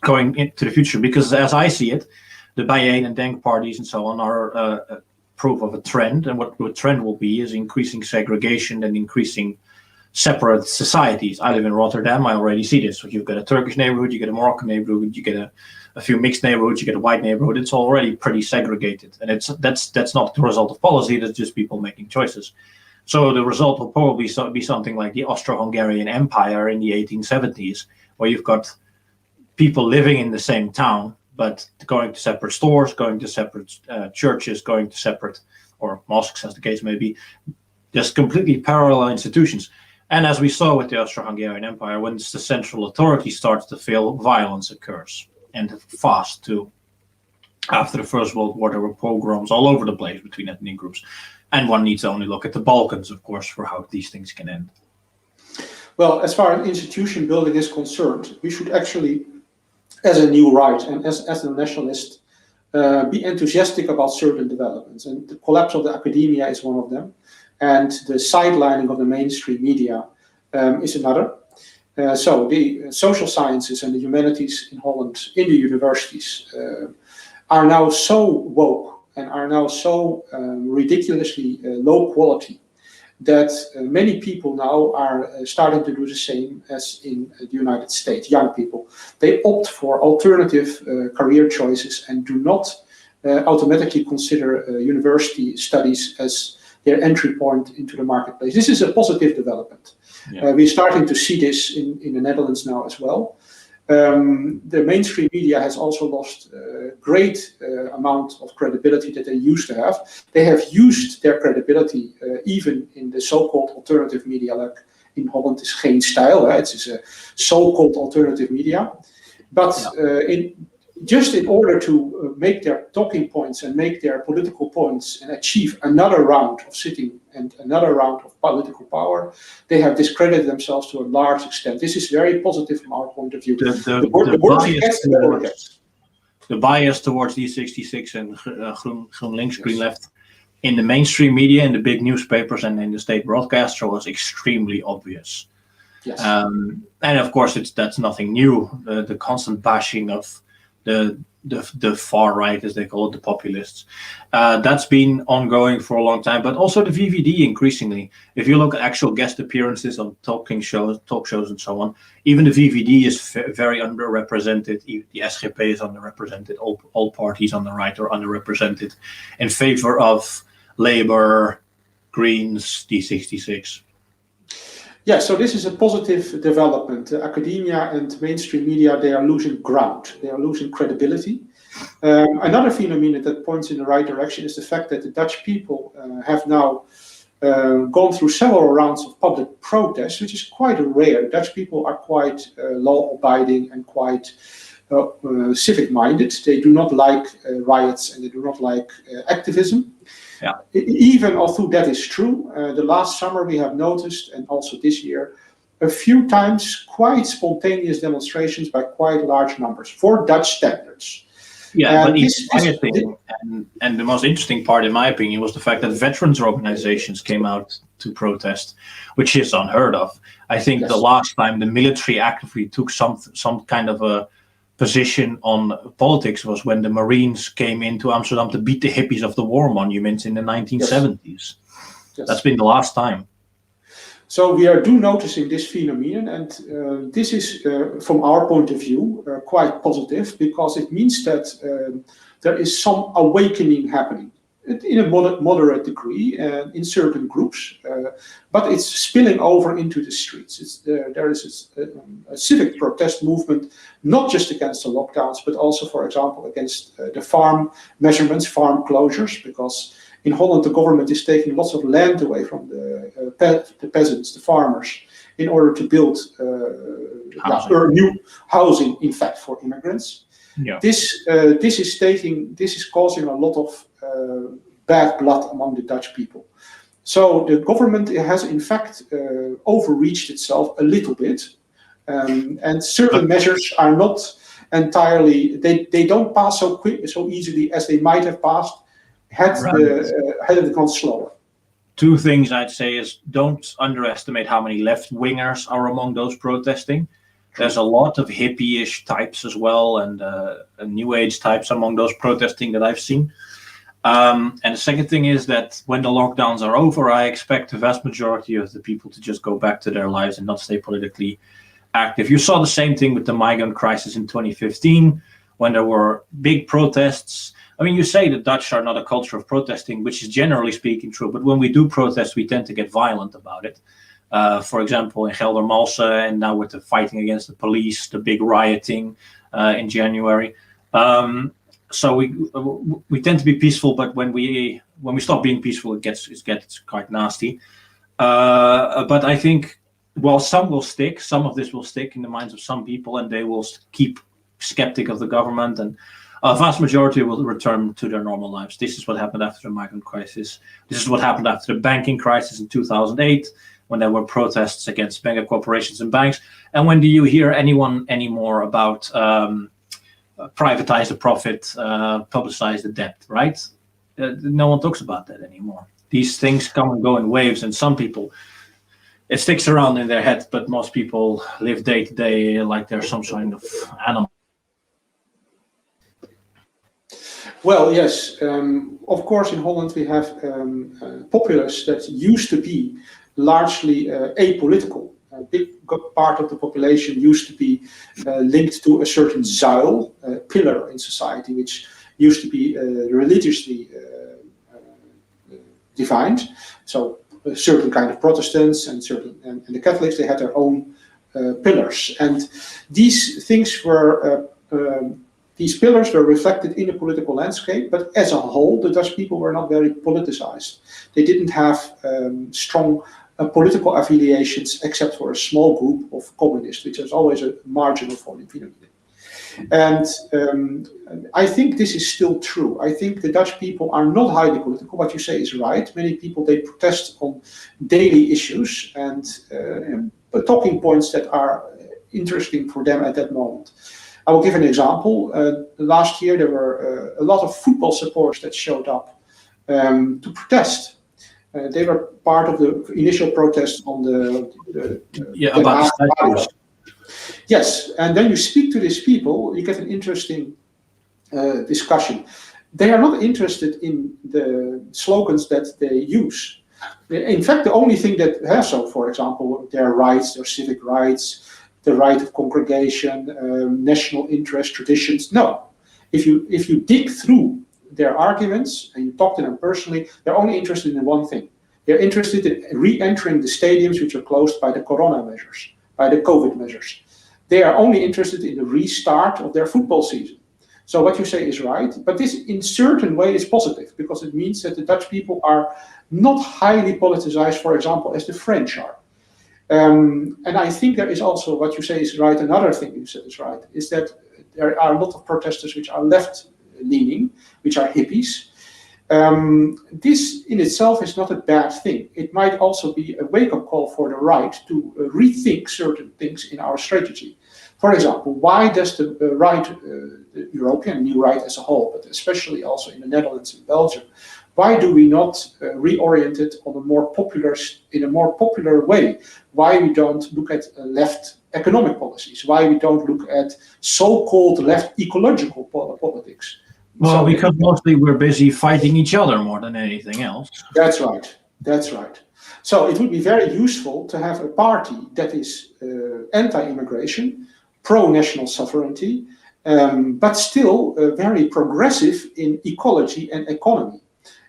going into the future. Because as I see it, the Bijeen and DENK parties and so on are proof of a trend, and what the trend will be is increasing segregation and increasing separate societies. I live in Rotterdam. I already see this. So you've got a Turkish neighborhood, you get a Moroccan neighborhood, you get a few mixed neighborhoods, you get a white neighborhood. It's already pretty segregated, and that's not the result of policy. That's just people making choices. So the result will probably be something like the Austro-Hungarian Empire in the 1870s, where you've got people living in the same town, but going to separate stores, going to separate churches, going to separate, or mosques as the case may be, just completely parallel institutions. And as we saw with the Austro-Hungarian Empire, once the central authority starts to fail, violence occurs, and fast too. After the First World War, there were pogroms all over the place between ethnic groups. And one needs to only look at the Balkans, of course, for how these things can end. Well, as far as institution building is concerned, we should actually as a new right and as a nationalist, be enthusiastic about certain developments. And the collapse of the academia is one of them. And the sidelining of the mainstream media is another. So the social sciences and the humanities in Holland, in the universities, are now so woke and are now so ridiculously low quality that many people now are starting to do the same as in the United States, young people. They opt for alternative career choices and do not automatically consider university studies as their entry point into the marketplace. This is a positive development. Yeah. We're starting to see this in the Netherlands now as well. The mainstream media has also lost a great amount of credibility that they used to have. They have used their credibility even in the so-called alternative media, like in Holland is geen stijl. It is a so-called alternative media. But just in order to make their talking points and make their political points and achieve another round of sitting and another round of political power, they have discredited themselves to a large extent. This is very positive from our point of view. The bias towards D66 and GroenLinks, Green Left in the mainstream media, in the big newspapers and in the state broadcaster was extremely obvious. Yes. And of course, that's nothing new. The constant bashing of the far right, as they call it, the populists. That's been ongoing for a long time, but also the VVD increasingly. If you look at actual guest appearances on talk shows and so on, even the VVD is very underrepresented. The SGP is underrepresented. All parties on the right are underrepresented in favor of Labour, Greens, D66. Yeah, so this is a positive development. Academia and mainstream media, they are losing ground. They are losing credibility. Another phenomenon that points in the right direction is the fact that the Dutch people have now gone through several rounds of public protest, which is quite rare. Dutch people are quite law-abiding and quite civic-minded. They do not like riots and they do not like activism. Yeah. Even although that is true, the last summer we have noticed, and also this year, a few times quite spontaneous demonstrations by quite large numbers for Dutch standards. Yeah, but and the most interesting part, in my opinion, was the fact that veterans organizations came out to protest, which is unheard of. I think the last time the military actively took some kind of a position on politics was when the Marines came into Amsterdam to beat the hippies of the war monuments in the 1970s. Yes. That's been the last time. So we are noticing this phenomenon, and this is, from our point of view, quite positive, because it means that there is some awakening happening in a moderate degree in certain groups, but it's spilling over into the streets. There is a civic protest movement, not just against the lockdowns, but also, for example, against the farm measurements, farm closures, because in Holland the government is taking lots of land away from the peasants, the farmers, in order to build new housing, in fact, for immigrants. Yeah. This is causing a lot of bad blood among the Dutch people. So the government has in fact overreached itself a little bit, and certain measures are not entirely. They don't pass so easily as they might have passed had it gone slower. Two things I'd say is, don't underestimate how many left-wingers are among those protesting. There's a lot of hippie-ish types as well, and new age types among those protesting that I've seen. And the second thing is that when the lockdowns are over, I expect the vast majority of the people to just go back to their lives and not stay politically active. You saw the same thing with the migrant crisis in 2015, when there were big protests. I mean, you say the Dutch are not a culture of protesting, which is generally speaking true, but when we do protest, we tend to get violent about it. For example, in Geldermalsen, and now with the fighting against the police, the big rioting in January. So we tend to be peaceful, but when we stop being peaceful, it gets quite nasty. But I think, well, some will stick. Some of this will stick in the minds of some people, and they will keep skeptic of the government, and a vast majority will return to their normal lives. This is what happened after the migrant crisis. This is what happened after the banking crisis in 2008, when there were protests against mega corporations and banks. And when do you hear anyone anymore about privatize the profit, publicize the debt, right? No one talks about that anymore. These things come and go in waves, and some people, it sticks around in their head, but most people live day to day like they're some kind of animal. Well, yes. Of course, in Holland we have populists that used to be largely apolitical. A big part of the population used to be linked to a certain zuil, pillar in society, which used to be religiously defined. So a certain kind of Protestants and the Catholics, they had their own pillars, and these things were. These pillars were reflected in the political landscape, but as a whole, the Dutch people were not very politicized. They didn't have strong political affiliations, except for a small group of communists, which is always a marginal phenomenon. And I think this is still true. I think the Dutch people are not highly political. What you say is right. Many people, they protest on daily issues and talking points that are interesting for them at that moment. I will give an example. Last year, there were a lot of football supporters that showed up to protest. They were part of the initial protest on about the Yes, and then you speak to these people, you get an interesting discussion. They are not interested in the slogans that they use. In fact, the only thing that so, for example, their rights, their civic rights, the right of congregation, national interest, traditions. No, if you dig through their arguments and you talk to them personally, they're only interested in one thing. They're interested in re-entering the stadiums which are closed by the corona measures, by the COVID measures. They are only interested in the restart of their football season. So what you say is right, but this in certain way is positive because it means that the Dutch people are not highly politicized, for example, as the French are. And I think there is also, what you say is right, another thing you said is right, is that there are a lot of protesters which are left-leaning, which are hippies. This in itself is not a bad thing. It might also be a wake-up call for the right to rethink certain things in our strategy. For example, why does the right, the European New Right as a whole, but especially also in the Netherlands and Belgium, why do we not reorient it on in a more popular way? Why we don't look at left economic policies? Why we don't look at so-called left ecological politics? Well, because mostly we're busy fighting each other more than anything else. That's right. That's right. So it would be very useful to have a party that is anti-immigration, pro-national sovereignty, but still very progressive in ecology and economy,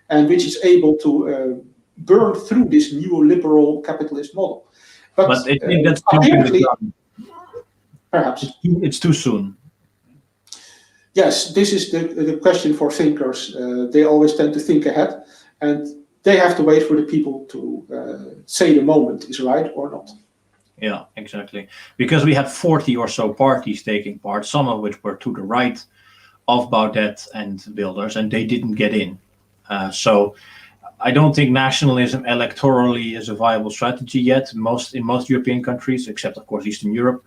and which is able to burn through this neoliberal capitalist model. But I think that's apparently, perhaps it's too soon. Yes, this is the question for thinkers. They always tend to think ahead, and they have to wait for the people to say the moment is right or not. Yeah, exactly. Because we had 40 or so parties taking part, some of which were to the right of Baudet and Wilders, and they didn't get in. So I don't think nationalism electorally is a viable strategy yet, in most European countries, except of course Eastern Europe.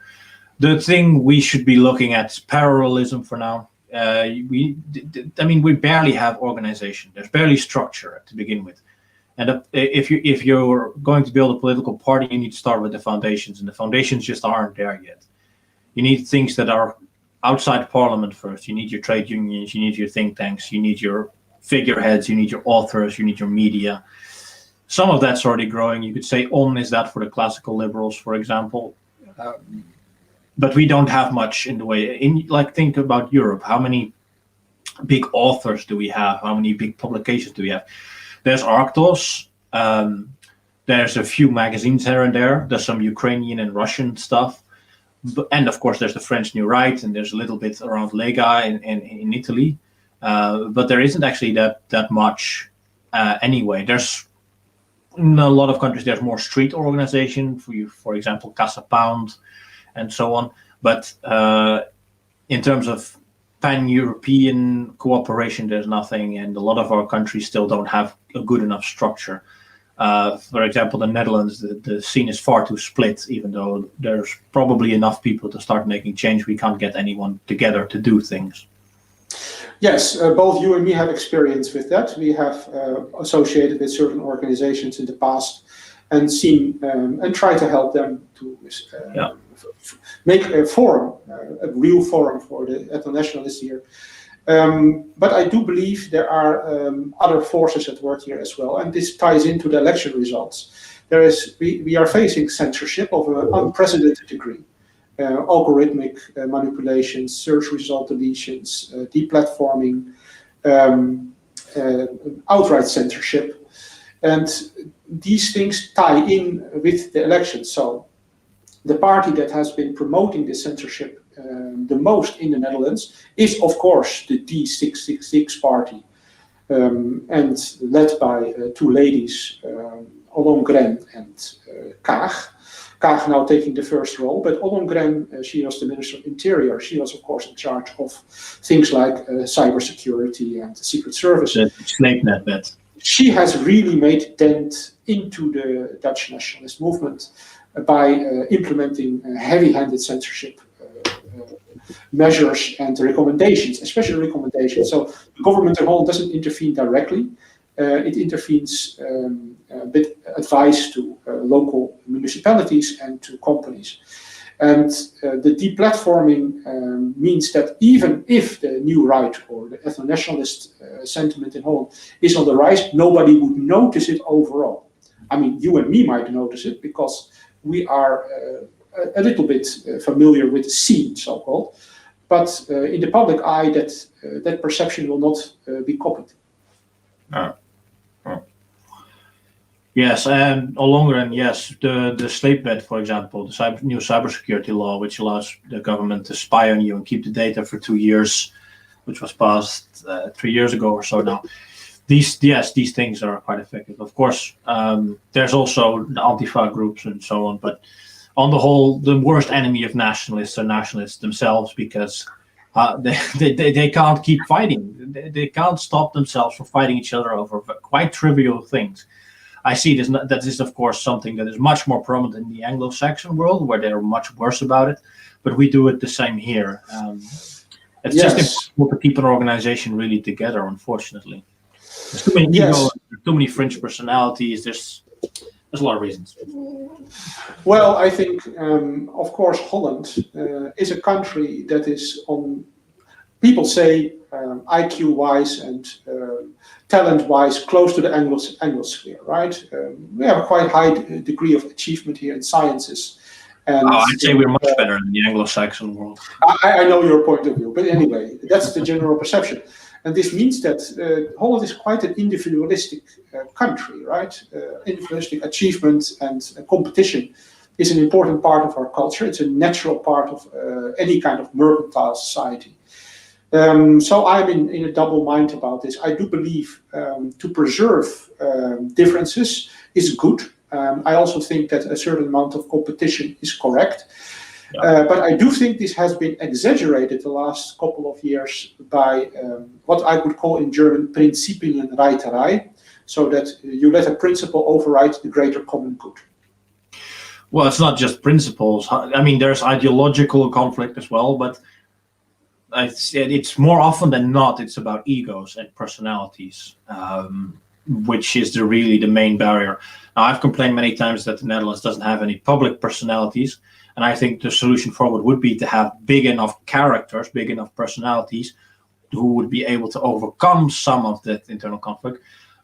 The thing we should be looking at is parallelism for now. We barely have organization. There's barely structure to begin with. And if you're going to build a political party, you need to start with the foundations, and the foundations just aren't there yet. You need things that are outside parliament first. You need your trade unions, you need your think tanks, you need your figureheads, you need your authors, you need your media. Some of that's already growing. You could say On is that for the classical liberals, for example. But we don't have much in the way. Think about Europe. How many big authors do we have? How many big publications do we have? There's Arctos. There's a few magazines here and there. There's some Ukrainian and Russian stuff. And of course, there's the French New Right, and there's a little bit around Lega in Italy. But there isn't actually that much anyway. There's in a lot of countries, there's more street organization, for example, Casa Pound and so on. But in terms of pan-European cooperation, there's nothing, and a lot of our countries still don't have a good enough structure. For example, the Netherlands, the scene is far too split, even though there's probably enough people to start making change. We can't get anyone together to do things. Yes, both you and me have experience with that. We have associated with certain organizations in the past and seen and try to help them to make a forum, a real forum for the ethno-nationalists here. But I do believe there are other forces at work here as well, and this ties into the election results. We are facing censorship of an unprecedented degree. Algorithmic manipulations, search result deletions, deplatforming, outright censorship. And these things tie in with the election. So the party that has been promoting the censorship the most in the Netherlands is, of course, the D666 party, and led by two ladies, Ollongren and Kaag. Kaag now taking the first role, but Ollongren, she was the Minister of Interior. She was, of course, in charge of things like cybersecurity and the Secret Service. SleepNet. She has really made a dent into the Dutch nationalist movement by implementing heavy-handed censorship measures and recommendations, especially recommendations. So the government at Holland doesn't intervene directly. It intervenes with advice to local municipalities and to companies. And the deplatforming means that even if the new right or the ethno-nationalist sentiment in Holland is on the rise, nobody would notice it overall. I mean, you and me might notice it because we are a little bit familiar with the scene, so-called. But in the public eye, that perception will not be copied. Yes, and Ollongren, yes, the SleepNet, for example, the new cybersecurity law, which allows the government to spy on you and keep the data for 2 years, which was passed 3 years ago or so now. These things are quite effective. Of course, there's also the Antifa groups and so on, but on the whole, the worst enemy of nationalists are nationalists themselves, because they can't keep fighting. They can't stop themselves from fighting each other over quite trivial things. I see this. That is, of course, something that is much more prominent in the Anglo-Saxon world, where they're much worse about it. But we do it the same here. It's just impossible to keep an organization really together, unfortunately. There's too many egos, too many fringe personalities. There's a lot of reasons. Well, I think, of course, Holland is a country that is on, people say, IQ-wise and talent-wise, close to the Anglosphere, right? We have a quite high degree of achievement here in sciences. And I'd say we're much better in the Anglo-Saxon world. I know your point of view, but anyway, that's the general perception. And this means that Holland is quite an individualistic country, right? Individualistic achievement and competition is an important part of our culture. It's a natural part of any kind of mercantile society. So I'm in a double mind about this. I do believe to preserve differences is good. I also think that a certain amount of competition is correct. But I do think this has been exaggerated the last couple of years by what I would call in German Prinzipienreiterei, so that you let a principle override the greater common good. Well, it's not just principles. I mean, there's ideological conflict as well, but it's more often than not, it's about egos and personalities, which is really the main barrier. Now, I've complained many times that the Netherlands doesn't have any public personalities, and I think the solution forward would be to have big enough characters, big enough personalities, who would be able to overcome some of that internal conflict.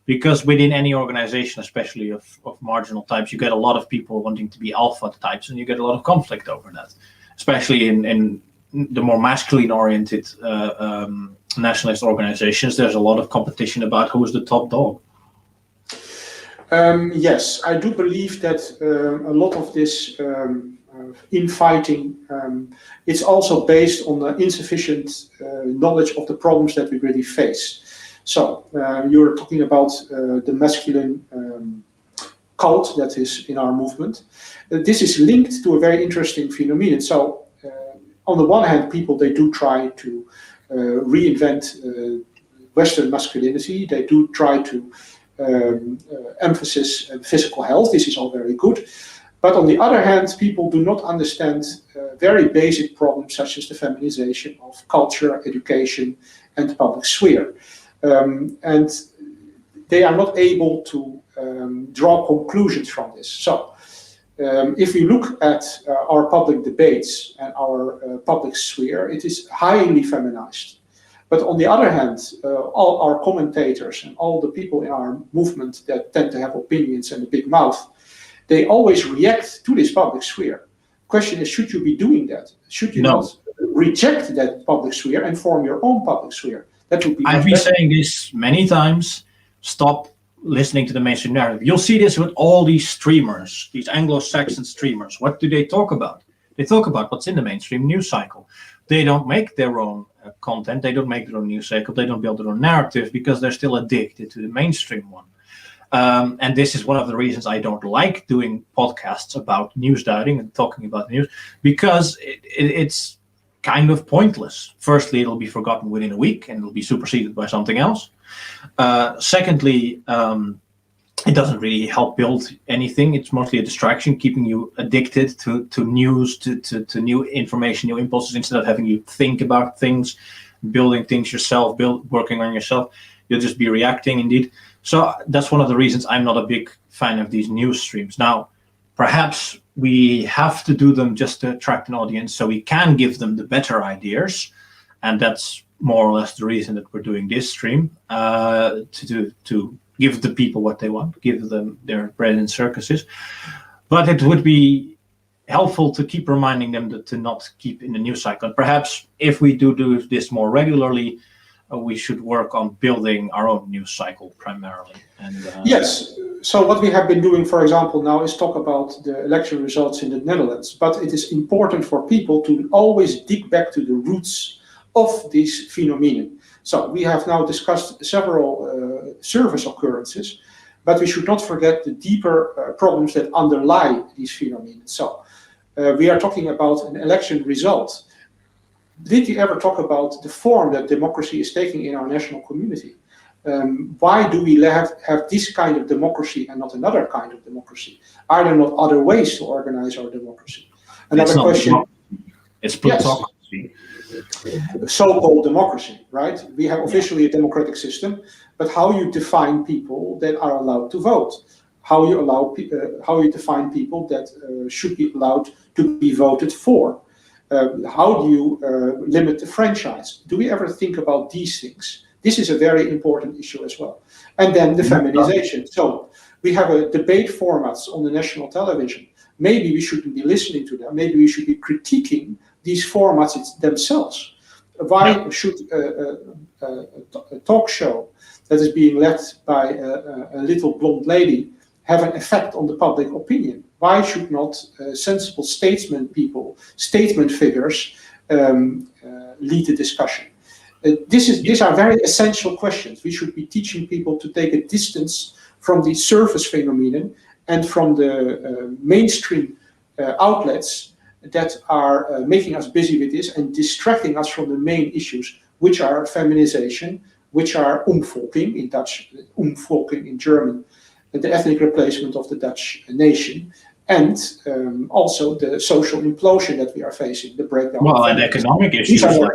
Because within any organization, especially of marginal types, you get a lot of people wanting to be alpha types, and you get a lot of conflict over that, especially in the more masculine-oriented nationalist organizations. There's a lot of competition about who is the top dog. Yes, I do believe that a lot of this infighting is also based on the insufficient knowledge of the problems that we really face. So you're talking about the masculine cult that is in our movement. This is linked to a very interesting phenomenon. So on the one hand, people, they do try to reinvent Western masculinity. They do try to emphasis on physical health. This is all very good. But on the other hand, people do not understand very basic problems such as the feminization of culture, education, and the public sphere. And they are not able to draw conclusions from this. So if we look at our public debates and our public sphere, it is highly feminized. But on the other hand, all our commentators and all the people in our movement that tend to have opinions and a big mouth, they always react to this public sphere. Question is, should you be doing that? Should you not reject that public sphere and form your own public sphere? That would be. I've been saying this many times. Stop listening to the mainstream narrative. You'll see this with all these streamers, these Anglo-Saxon streamers. What do they talk about? They talk about what's in the mainstream news cycle. They don't make their own content. They don't make their own news cycle. They don't build their own narrative because they're still addicted to the mainstream one. And this is one of the reasons I don't like doing podcasts about news doubting and talking about the news, because it's kind of pointless. Firstly, it'll be forgotten within a week and it'll be superseded by something else. Secondly, it doesn't really help build anything. It's mostly a distraction, keeping you addicted to news, to new information, new impulses, instead of having you think about things, building things yourself, working on yourself. You'll just be reacting indeed. So that's one of the reasons I'm not a big fan of these news streams. Now, perhaps we have to do them just to attract an audience so we can give them the better ideas. And that's more or less the reason that we're doing this stream, to give the people what they want, give them their bread and circuses. But it would be helpful to keep reminding them to not keep in the news cycle. And perhaps if we do this more regularly, we should work on building our own news cycle primarily. And yes. So what we have been doing, for example, now is talk about the election results in the Netherlands. But it is important for people to always dig back to the roots of this phenomenon. So we have now discussed several service occurrences, but we should not forget the deeper problems that underlie these phenomena. So we are talking about an election result. Did you ever talk about the form that democracy is taking in our national community? Why do we have this kind of democracy and not another kind of democracy? Are there not other ways to organize our democracy? Another question. It's plutocracy. Yes. So-called democracy, right? We have officially a democratic system, but how you define people that are allowed to vote? How you define people that should be allowed to be voted for? How do you limit the franchise? Do we ever think about these things? This is a very important issue as well. And then the feminization. So we have a debate formats on the national television. Maybe we shouldn't be listening to them. Maybe we should be critiquing these formats themselves. Why should a talk show that is being led by a little blonde lady have an effect on the public opinion? Why should not sensible statement figures lead the discussion? These are very essential questions. We should be teaching people to take a distance from the surface phenomenon and from the mainstream outlets that are making us busy with this and distracting us from the main issues, which are feminization, which are umvolking in Dutch, umvolking in German, the ethnic replacement of the Dutch nation, and also the social implosion that we are facing, the breakdown. Well, and economic issues like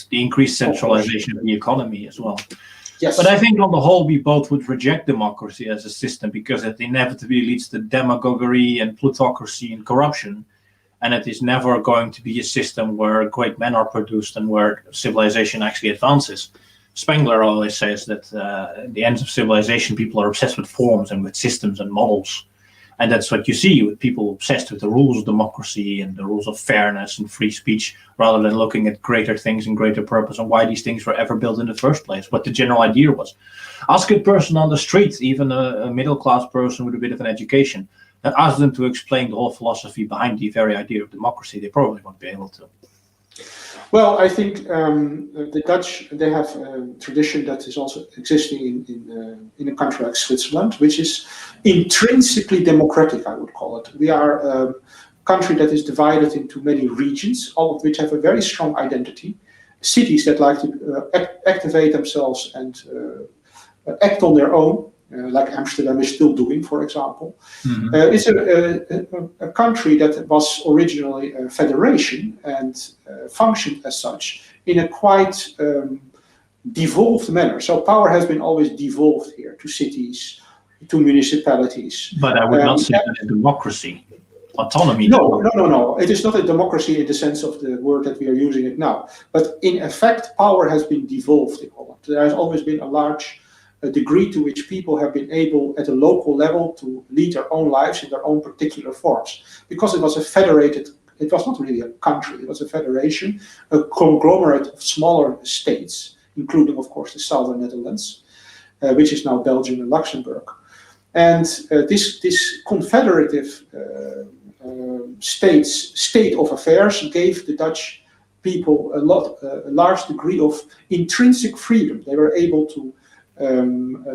the increased centralization of the economy as well. Yes. But I think on the whole, we both would reject democracy as a system because it inevitably leads to demagoguery and plutocracy and corruption. And it is never going to be a system where great men are produced and where civilization actually advances. Spengler always says that at the end of civilization, people are obsessed with forms and with systems and models. And that's what you see with people obsessed with the rules of democracy and the rules of fairness and free speech, rather than looking at greater things and greater purpose and why these things were ever built in the first place, what the general idea was. Ask a person on the street, even a middle-class person with a bit of an education, and ask them to explain the whole philosophy behind the very idea of democracy. They probably won't be able to. Well, I think the Dutch, they have a tradition that is also existing in a country like Switzerland, which is intrinsically democratic, I would call it. We are a country that is divided into many regions, all of which have a very strong identity. Cities that like to activate themselves and act on their own, like Amsterdam is still doing, for example. Mhm. It's a country that was originally a federation and functioned as such in a quite devolved manner. So power has been always devolved here to cities, to municipalities. But I would not say that in democracy. Autonomy. No. It is not a democracy in the sense of the word that we are using it now. But in effect, power has been devolved in Holland. There has always been a large degree to which people have been able at a local level to lead their own lives in their own particular forms. Because it was a federated, it was not really a country, it was a federation, a conglomerate of smaller states, including, of course, the southern Netherlands, which is now Belgium and Luxembourg. And this confederative state of affairs gave the Dutch people a large degree of intrinsic freedom. They were able to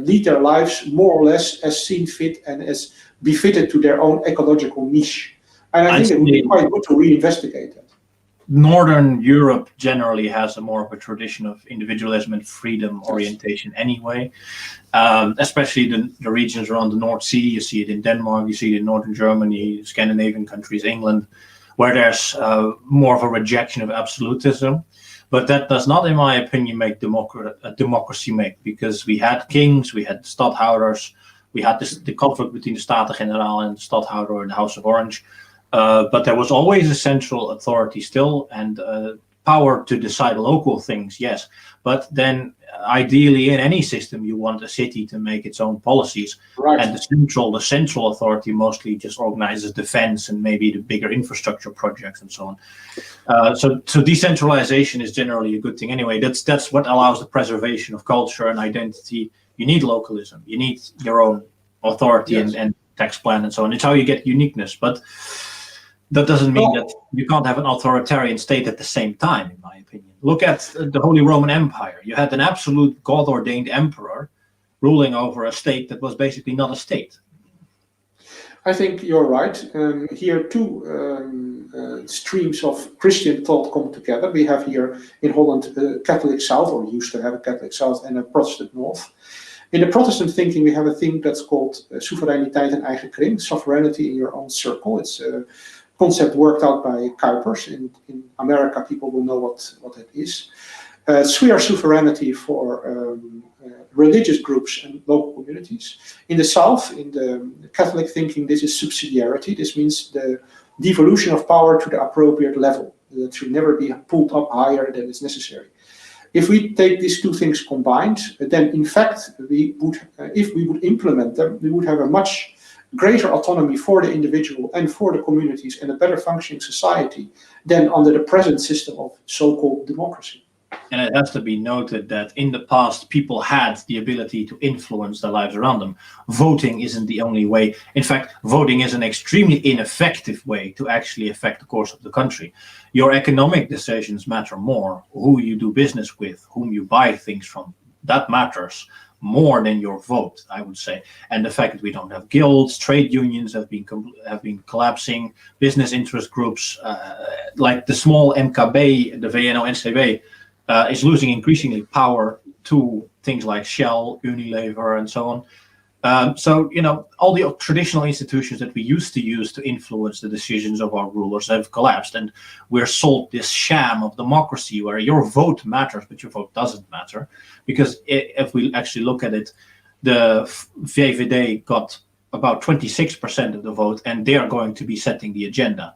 lead their lives more or less as seen fit and as befitted to their own ecological niche. And I think it would be quite good to reinvestigate that. Northern Europe generally has a more of a tradition of individualism and freedom orientation anyway, especially the regions around the North Sea. You see it in Denmark, you see it in Northern Germany, Scandinavian countries, England, where there's more of a rejection of absolutism. But that does not, in my opinion, make democracy because we had kings, we had stadhouders, we had the conflict between the Staten-Generaal and the stadhouder in the House of Orange. But there was always a central authority still, and power to decide local things, yes. But then ideally in any system you want a city to make its own policies. Right. And the central authority mostly just organizes defense and maybe the bigger infrastructure projects and so on. So decentralization is generally a good thing anyway. That's what allows the preservation of culture and identity. You need localism, you need your own authority. Yes. and tax plan and so on. It's how you get uniqueness, but that doesn't mean that you can't have an authoritarian state at the same time, in my opinion. Look at the Holy Roman Empire. You had an absolute God-ordained emperor ruling over a state that was basically not a state. I think you're right. Here two streams of Christian thought come together. We have here in Holland a Catholic South, or used to have a Catholic South, and a Protestant North. In the Protestant thinking, we have a thing that's called soevereiniteit in eigen kring, sovereignty in your own circle. It's a concept worked out by Kuipers. In America, people will know what it is. Sphere sovereignty for religious groups and local communities. In the South, in the Catholic thinking, this is subsidiarity. This means the devolution of power to the appropriate level. That should never be pulled up higher than is necessary. If we take these two things combined, then in fact, if we would implement them, we would have a much greater autonomy for the individual and for the communities and a better functioning society than under the present system of so-called democracy. And it has to be noted that in the past, people had the ability to influence their lives around them. Voting isn't the only way. In fact, voting is an extremely ineffective way to actually affect the course of the country. Your economic decisions matter more. Who you do business with, whom you buy things from, that matters more than your vote, I would say. And the fact that we don't have guilds, trade unions have been collapsing, business interest groups, like the small MKB, the VNO-NCW, is losing increasingly power to things like Shell, Unilever, and so on. So, all the traditional institutions that we used to use to influence the decisions of our rulers have collapsed, and we're sold this sham of democracy where your vote matters, but your vote doesn't matter. Because if we actually look at it, the VVD got about 26% of the vote, and they are going to be setting the agenda.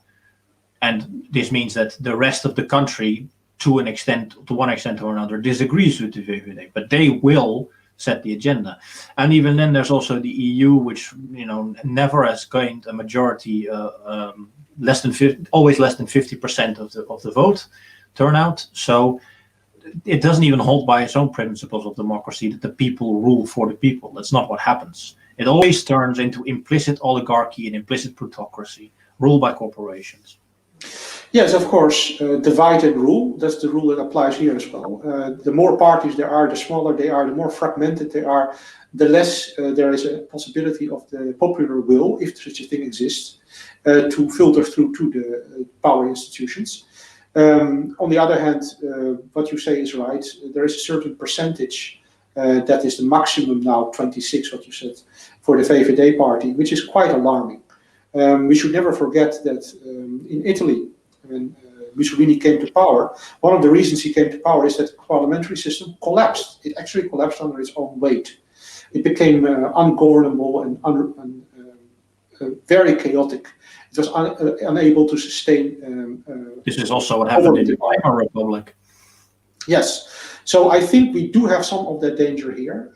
And this means that the rest of the country, to one extent or another, disagrees with the VVD, but they will set the agenda. And even then, there's also the EU, which never has gained a majority, always less than 50% of the vote turnout. So it doesn't even hold by its own principles of democracy that the people rule for the people. That's not what happens. It always turns into implicit oligarchy and implicit plutocracy, ruled by corporations. Yes, of course, divide and rule, that's the rule that applies here as well. The more parties there are, the smaller they are, the more fragmented they are, the less there is a possibility of the popular will, if such a thing exists, to filter through to the power institutions. On the other hand, what you say is right. There is a certain percentage That is the maximum now, 26, what you said, for the VVD party, which is quite alarming. We should never forget that in Italy, when Mussolini came to power, one of the reasons he came to power is that the parliamentary system collapsed. It actually collapsed under its own weight. It became ungovernable and very chaotic. It was unable to sustain. This is also what happened in the Weimar Republic. Yes. So I think we do have some of that danger here.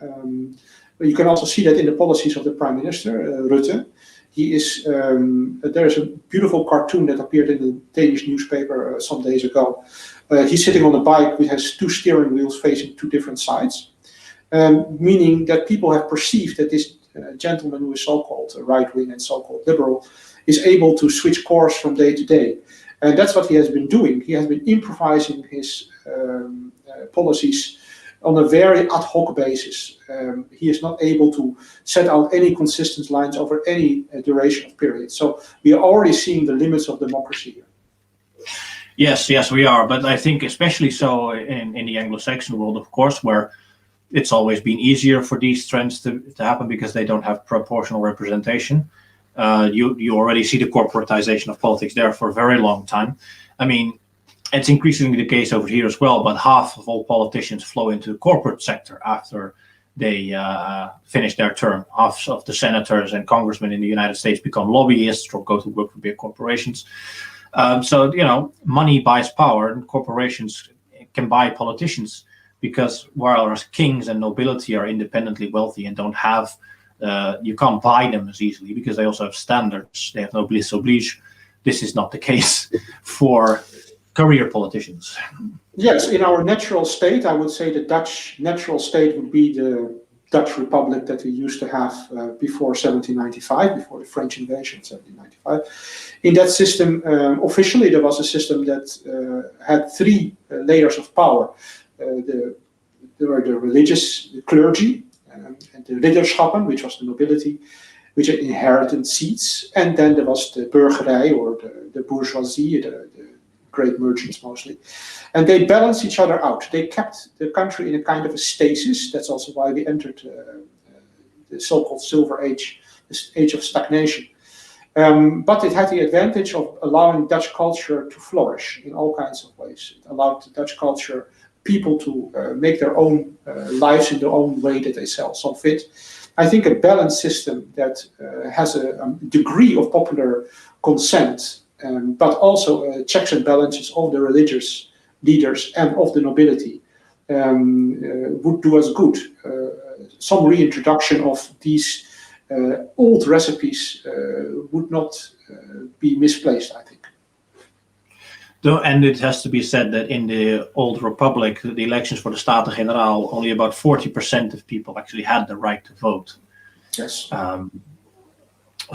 You can also see that in the policies of the Prime Minister, Rutte. He is. There is a beautiful cartoon that appeared in the Danish newspaper some days ago. He's sitting on a bike which has two steering wheels facing two different sides, meaning that people have perceived that this gentleman, who is so-called right-wing and so-called liberal, is able to switch course from day to day. And that's what he has been doing. He has been improvising his policies on a very ad hoc basis. He is not able to set out any consistent lines over any duration of period. So we are already seeing the limits of democracy here. Yes, we are. But I think especially so in the Anglo-Saxon world, of course, where it's always been easier for these trends to happen because they don't have proportional representation. You already see the corporatization of politics there for a very long time. I mean, it's increasingly the case over here as well, but half of all politicians flow into the corporate sector after they finish their term. Half of the senators and congressmen in the United States become lobbyists or go to work for big corporations. So, money buys power, and corporations can buy politicians because whereas kings and nobility are independently wealthy and don't have, you can't buy them as easily because they also have standards. They have noblesse oblige. This is not the case for career politicians. Yes, in our natural state, I would say the Dutch natural state would be the Dutch Republic that we used to have before 1795, before the French invasion, 1795. In that system, officially there was a system that had three layers of power. There were the religious, the clergy, and the ridderschappen, which was the nobility, which had inherited seats, and then there was the burgerij, or the bourgeoisie, the great merchants mostly, and they balanced each other out. They kept the country in a kind of a stasis. That's also why we entered the so-called Silver Age, this age of stagnation. But it had the advantage of allowing Dutch culture to flourish in all kinds of ways. It allowed the Dutch culture people to make their own lives in their own way that they saw fit. I think a balanced system that has a degree of popular consent, but also checks and balances of the religious leaders and of the nobility would do us good. Some reintroduction of these old recipes would not be misplaced, I think. And it has to be said that in the old republic, the elections for the Staten-Generaal, only about 40% of people actually had the right to vote. Yes.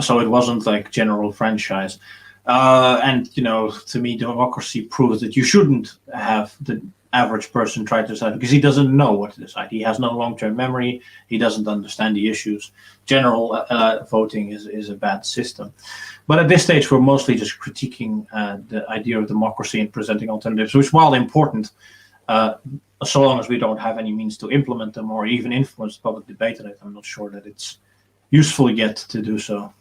So it wasn't like general franchise. And, to me, democracy proves that you shouldn't have the average person try to decide because he doesn't know what to decide. He has no long-term memory. He doesn't understand the issues. General voting is a bad system. But at this stage, we're mostly just critiquing the idea of democracy and presenting alternatives, which, while important, so long as we don't have any means to implement them or even influence public debate on it, I'm not sure that it's useful yet to do so.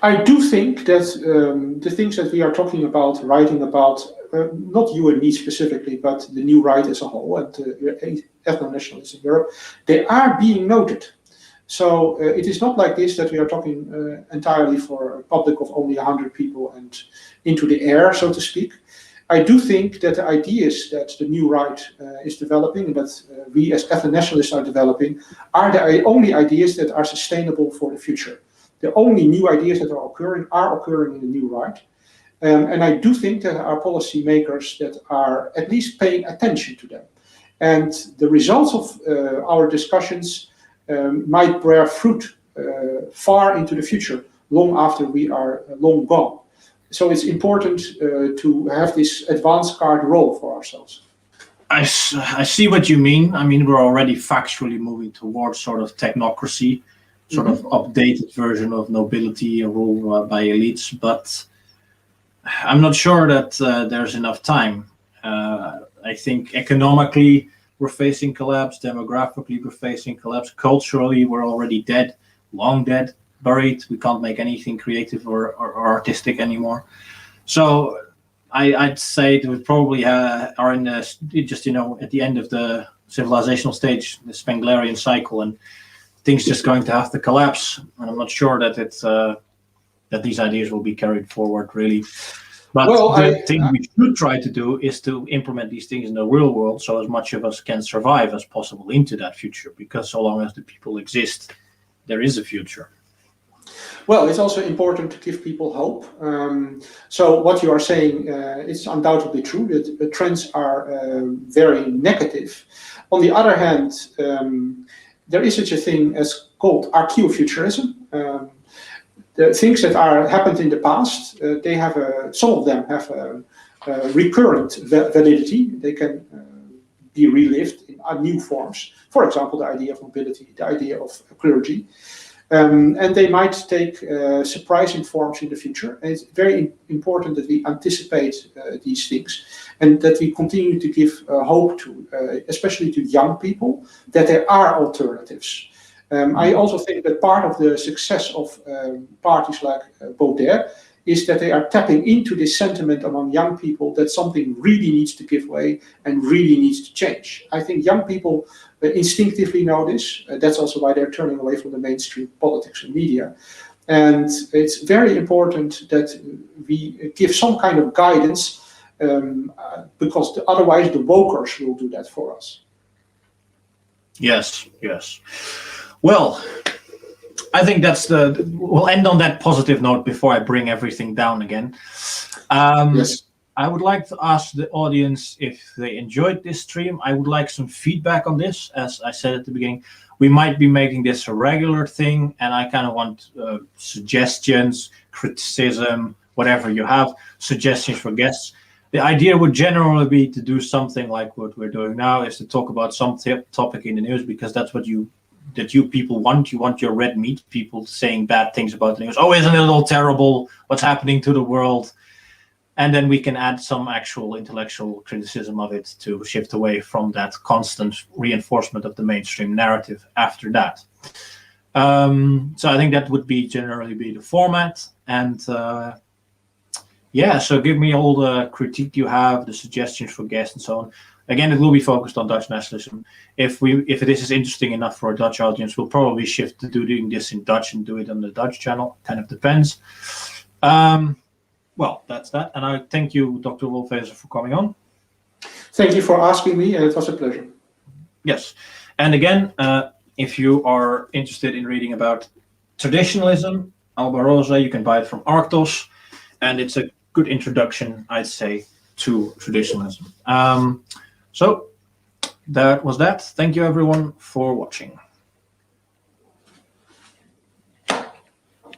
I do think that the things that we are talking about, writing about, not you and me specifically, but the new right as a whole and ethno-nationalists in Europe, they are being noted. So it is not like this that we are talking entirely for a public of only 100 people and into the air, so to speak. I do think that the ideas that the new right is developing and that we as ethno-nationalists are developing are the only ideas that are sustainable for the future. The only new ideas that are occurring in the new right. And I do think that there are policy makers that are at least paying attention to them. And the results of our discussions might bear fruit far into the future, long after we are long gone. So it's important to have this advance card role for ourselves. I see what you mean. I mean, we're already factually moving towards sort of technocracy, sort of updated version of nobility ruled by elites, but I'm not sure that there's enough time. I think economically we're facing collapse. Demographically, we're facing collapse. Culturally, we're already dead, long dead, buried. We can't make anything creative or artistic anymore. So I'd say that we probably are in just, at the end of the civilizational stage, the Spenglerian cycle, and things just going to have to collapse. And I'm not sure that that these ideas will be carried forward, really. But the thing we should try to do is to implement these things in the real world, so as much of us can survive as possible into that future, because so long as the people exist, there is a future. Well, it's also important to give people hope. So what you are saying is undoubtedly true, that the trends are very negative. On the other hand, there is such a thing as called archaeofuturism. The things that happened in the past, they have some of them have a recurrent validity. They can be relived in new forms. For example, the idea of mobility, the idea of clergy. And they might take surprising forms in the future. And it's very important that we anticipate these things and that we continue to give hope to, especially to young people, that there are alternatives. I also think that part of the success of parties like Baudet is that they are tapping into this sentiment among young people that something really needs to give way and really needs to change. I think young people instinctively know this. That's also why they're turning away from the mainstream politics and media. And it's very important that we give some kind of guidance because otherwise the wokers will do that for us. Yes. Well, I think we'll end on that positive note before I bring everything down again. Yes. I would like to ask the audience if they enjoyed this stream. I would like some feedback on this. As I said at the beginning, we might be making this a regular thing, and I kind of want suggestions, criticism, whatever you have, suggestions for guests. The idea would generally be to do something like what we're doing now, is to talk about some topic in the news, because that's what you people want. You want your red meat people saying bad things about the news. Oh, isn't it all terrible? What's happening to the world? And then we can add some actual intellectual criticism of it to shift away from that constant reinforcement of the mainstream narrative after that. So I think that would generally be the format. And so give me all the critique you have, the suggestions for guests and so on. Again, it will be focused on Dutch nationalism. If this is interesting enough for a Dutch audience, we'll probably shift to doing this in Dutch and do it on the Dutch channel. Kind of depends. Well, that's that. And I thank you, Dr. Wolfheze, for coming on. Thank you for asking me, and it was a pleasure. Yes. And again, if you are interested in reading about traditionalism, Alba Rosa, you can buy it from Arctos. And it's a good introduction, I'd say, to traditionalism. So that was that. Thank you, everyone, for watching.